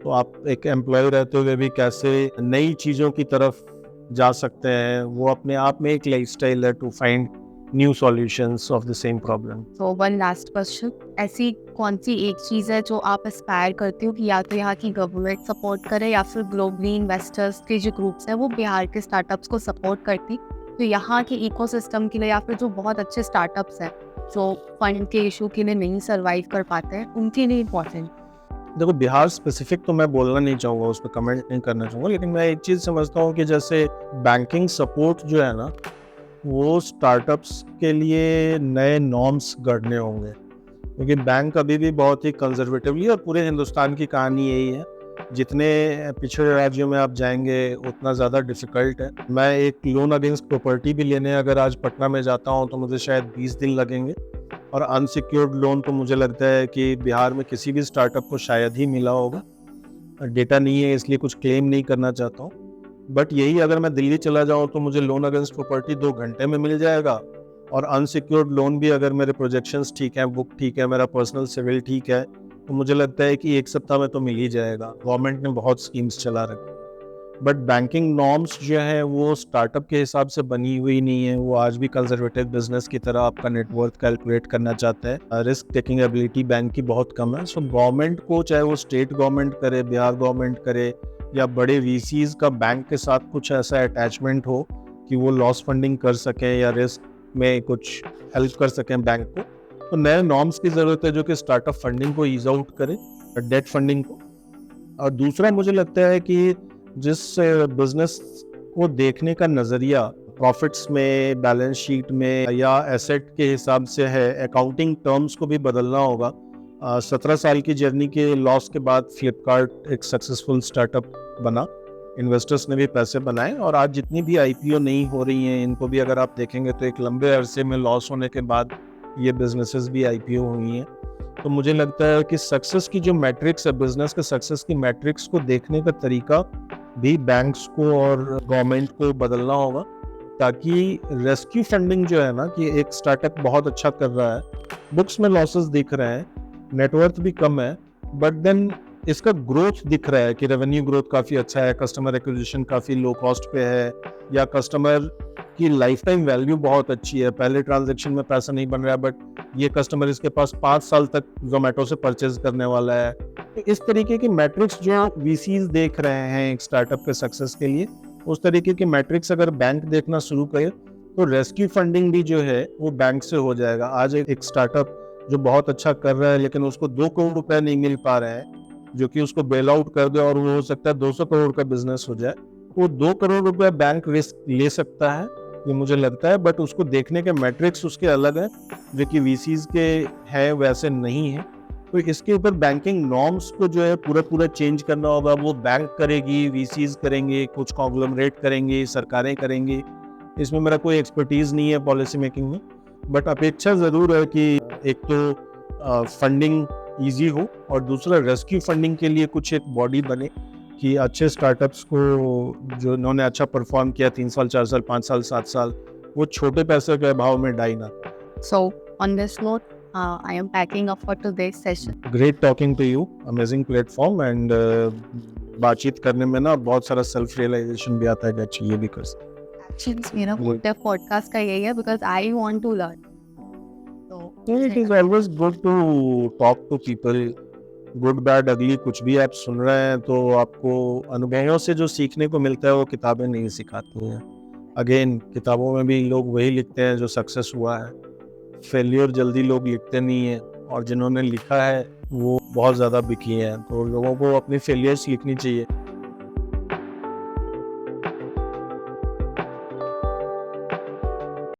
S1: तो आप एक एम्प्लॉय रहते हुए भी कैसे नई चीज़ों की तरफ जा सकते हैं, वो अपने आप में एक लाइफस्टाइल है to find new solutions of the same problem.
S2: तो वन लास्ट क्वेश्चन, ऐसी कौन सी एक चीज़ है जो आप एस्पायर करते हो कि या तो यहाँ की गवर्नमेंट सपोर्ट करे, या फिर ग्लोबली इन्वेस्टर्स के जो ग्रुप्स हैं वो बिहार के स्टार्टअप्स को सपोर्ट करती, तो यहाँ के इकोसिस्टम के लिए, या फिर जो बहुत अच्छे स्टार्टअप्स हैं जो फंड के इशू के लिए नहीं सर्वाइव कर पाते हैं, उनके लिए इम्पोर्टेंट?
S1: देखो, बिहार स्पेसिफिक तो मैं बोलना नहीं चाहूँगा, उस पर कमेंट नहीं करना चाहूँगा, लेकिन मैं एक चीज़ समझता हूँ कि जैसे बैंकिंग सपोर्ट जो है ना, वो स्टार्टअप्स के लिए नए नॉर्म्स गढ़ने होंगे, क्योंकि बैंक अभी भी बहुत ही कंजर्वेटिवली, और पूरे हिंदुस्तान की कहानी यही है, जितने पिछड़े राज्यों में आप जाएंगे उतना ज़्यादा डिफ़िकल्ट है। मैं एक लोन अगेंस्ट प्रॉपर्टी भी लेने अगर आज पटना में जाता हूँ तो मुझे शायद 20 दिन लगेंगे, और अनसिक्योर्ड लोन तो मुझे लगता है कि बिहार में किसी भी स्टार्टअप को शायद ही मिला होगा। डेटा नहीं है इसलिए कुछ क्लेम नहीं करना चाहता हूँ, बट यही अगर मैं दिल्ली चला जाऊँ तो मुझे लोन अगेंस्ट प्रॉपर्टी 2 घंटे में मिल जाएगा, और अनसिक्योर्ड लोन भी अगर मेरे प्रोजेक्शंस ठीक हैं, बुक ठीक है, मेरा पर्सनल सिविल ठीक है, तो मुझे लगता है कि 1 सप्ताह में तो मिल ही जाएगा। गवर्नमेंट ने बहुत स्कीम्स चला रखी, बट बैंकिंग नॉर्म्स जो है वो स्टार्टअप के हिसाब से बनी हुई नहीं है। वो आज भी कंजर्वेटिव बिजनेस की तरह आपका नेटवर्थ कैलकुलेट करना चाहता है। रिस्क टेकिंग एबिलिटी बैंक की बहुत कम है। सो गवर्नमेंट को, चाहे वो स्टेट गवर्नमेंट करे, बिहार गवर्नमेंट करे, या बड़े वीसीज का बैंक के साथ कुछ ऐसा अटैचमेंट हो कि वो लॉस फंडिंग कर सकें या रिस्क में कुछ हेल्प कर सकें बैंक को, तो नए नॉर्म्स की ज़रूरत है जो कि स्टार्टअप फंडिंग को ईज आउट करे, डेट फंडिंग को। और दूसरा मुझे लगता है कि जिस बिजनेस को देखने का नज़रिया प्रॉफिट्स में, बैलेंस शीट में या एसेट के हिसाब से है, अकाउंटिंग टर्म्स को भी बदलना होगा। 17 साल की जर्नी के लॉस के बाद फ्लिपकार्ट एक सक्सेसफुल स्टार्टअप बना, इन्वेस्टर्स ने भी पैसे बनाए, और आज जितनी भी आईपीओ नहीं हो रही हैं इनको भी अगर आप देखेंगे तो एक लंबे अरसे में लॉस होने के बाद ये बिजनेसेस भी आईपीओ हुई हैं। तो मुझे लगता है कि सक्सेस की जो मैट्रिक्स है, बिजनेस के सक्सेस की मैट्रिक्स को देखने का तरीका भी बैंक्स को और गवर्नमेंट को बदलना होगा, ताकि रेस्क्यू फंडिंग जो है ना, कि एक स्टार्टअप बहुत अच्छा कर रहा है, बुक्स में लॉसेस दिख रहे हैं, नेटवर्थ भी कम है, बट देन इसका ग्रोथ दिख रहा है कि रेवेन्यू ग्रोथ काफ़ी अच्छा है, कस्टमर एक्विजिशन काफ़ी लो कॉस्ट पे है, या कस्टमर की लाइफ टाइम वैल्यू बहुत अच्छी है। पहले ट्रांजैक्शन में पैसा नहीं बन रहा है, बट ये कस्टमर इसके पास 5 साल तक जोमेटो से परचेज करने वाला है। तो इस तरीके की मैट्रिक्स जो वीसीज देख रहे हैं एक स्टार्टअप के सक्सेस के लिए, उस तरीके की मैट्रिक्स अगर बैंक देखना शुरू करे तो रेस्क्यू फंडिंग भी जो है वो बैंक से हो जाएगा। आज एक स्टार्टअप जो बहुत अच्छा कर रहा है लेकिन उसको 2 करोड़ रुपए नहीं मिल पा रहे हैं, जो कि उसको बेल आउट कर दे और वो हो सकता है 200 करोड़ का बिजनेस हो जाए, वो 2 करोड़ रुपए बैंक रिस्क ले सकता है, ये मुझे लगता है। बट उसको देखने के मैट्रिक्स उसके अलग है, जो कि वीसीज के हैं वैसे नहीं है। तो इसके ऊपर बैंकिंग नॉर्म्स को जो है पूरा चेंज करना होगा। वो बैंक करेगी, वीसीज करेंगे, कुछ कॉन्ग्लोमरेट करेंगे, सरकारें करेंगी। इसमें मेरा कोई एक्सपर्टीज नहीं है पॉलिसी मेकिंग में, बट अपेक्षा ज़रूर है कि एक तो फंडिंग ईजी हो, और दूसरा रेस्क्यू फंडिंग के लिए कुछ एक बॉडी बने कि अच्छे स्टार्टअप्स को, जो इन्होंने अच्छा परफॉर्म किया 3 साल, 4 साल, 5 साल, 7 साल, वो छोटे पैसे के अभाव में डाई ना।
S2: So on this note, I am packing up for today's session.
S1: Great talking to you, amazing platform, and बातचीत करने में ना बहुत सारा सेल्फ रियलाइजेशन भी आता है कि अच्छा ये भी कर सकते।
S2: Actually, मेरा मोटिव पॉडकास्ट का यही है because I want to learn. So
S1: it is always good to talk to people, good bad अगली कुछ भी आप सुन रहे हैं तो आपको अनुभवों से जो सीखने को मिलता है वो किताबें नहीं सिखाती हैं। अगेन, किताबों में भी लोग वही लिखते हैं जो सक्सेस हुआ है, फेलियर जल्दी लोग लिखते नहीं हैं, और जिन्होंने लिखा है वो बहुत ज़्यादा बिकी हैं। तो लोगों को अपनी फेलियर्स लिखनी चाहिए।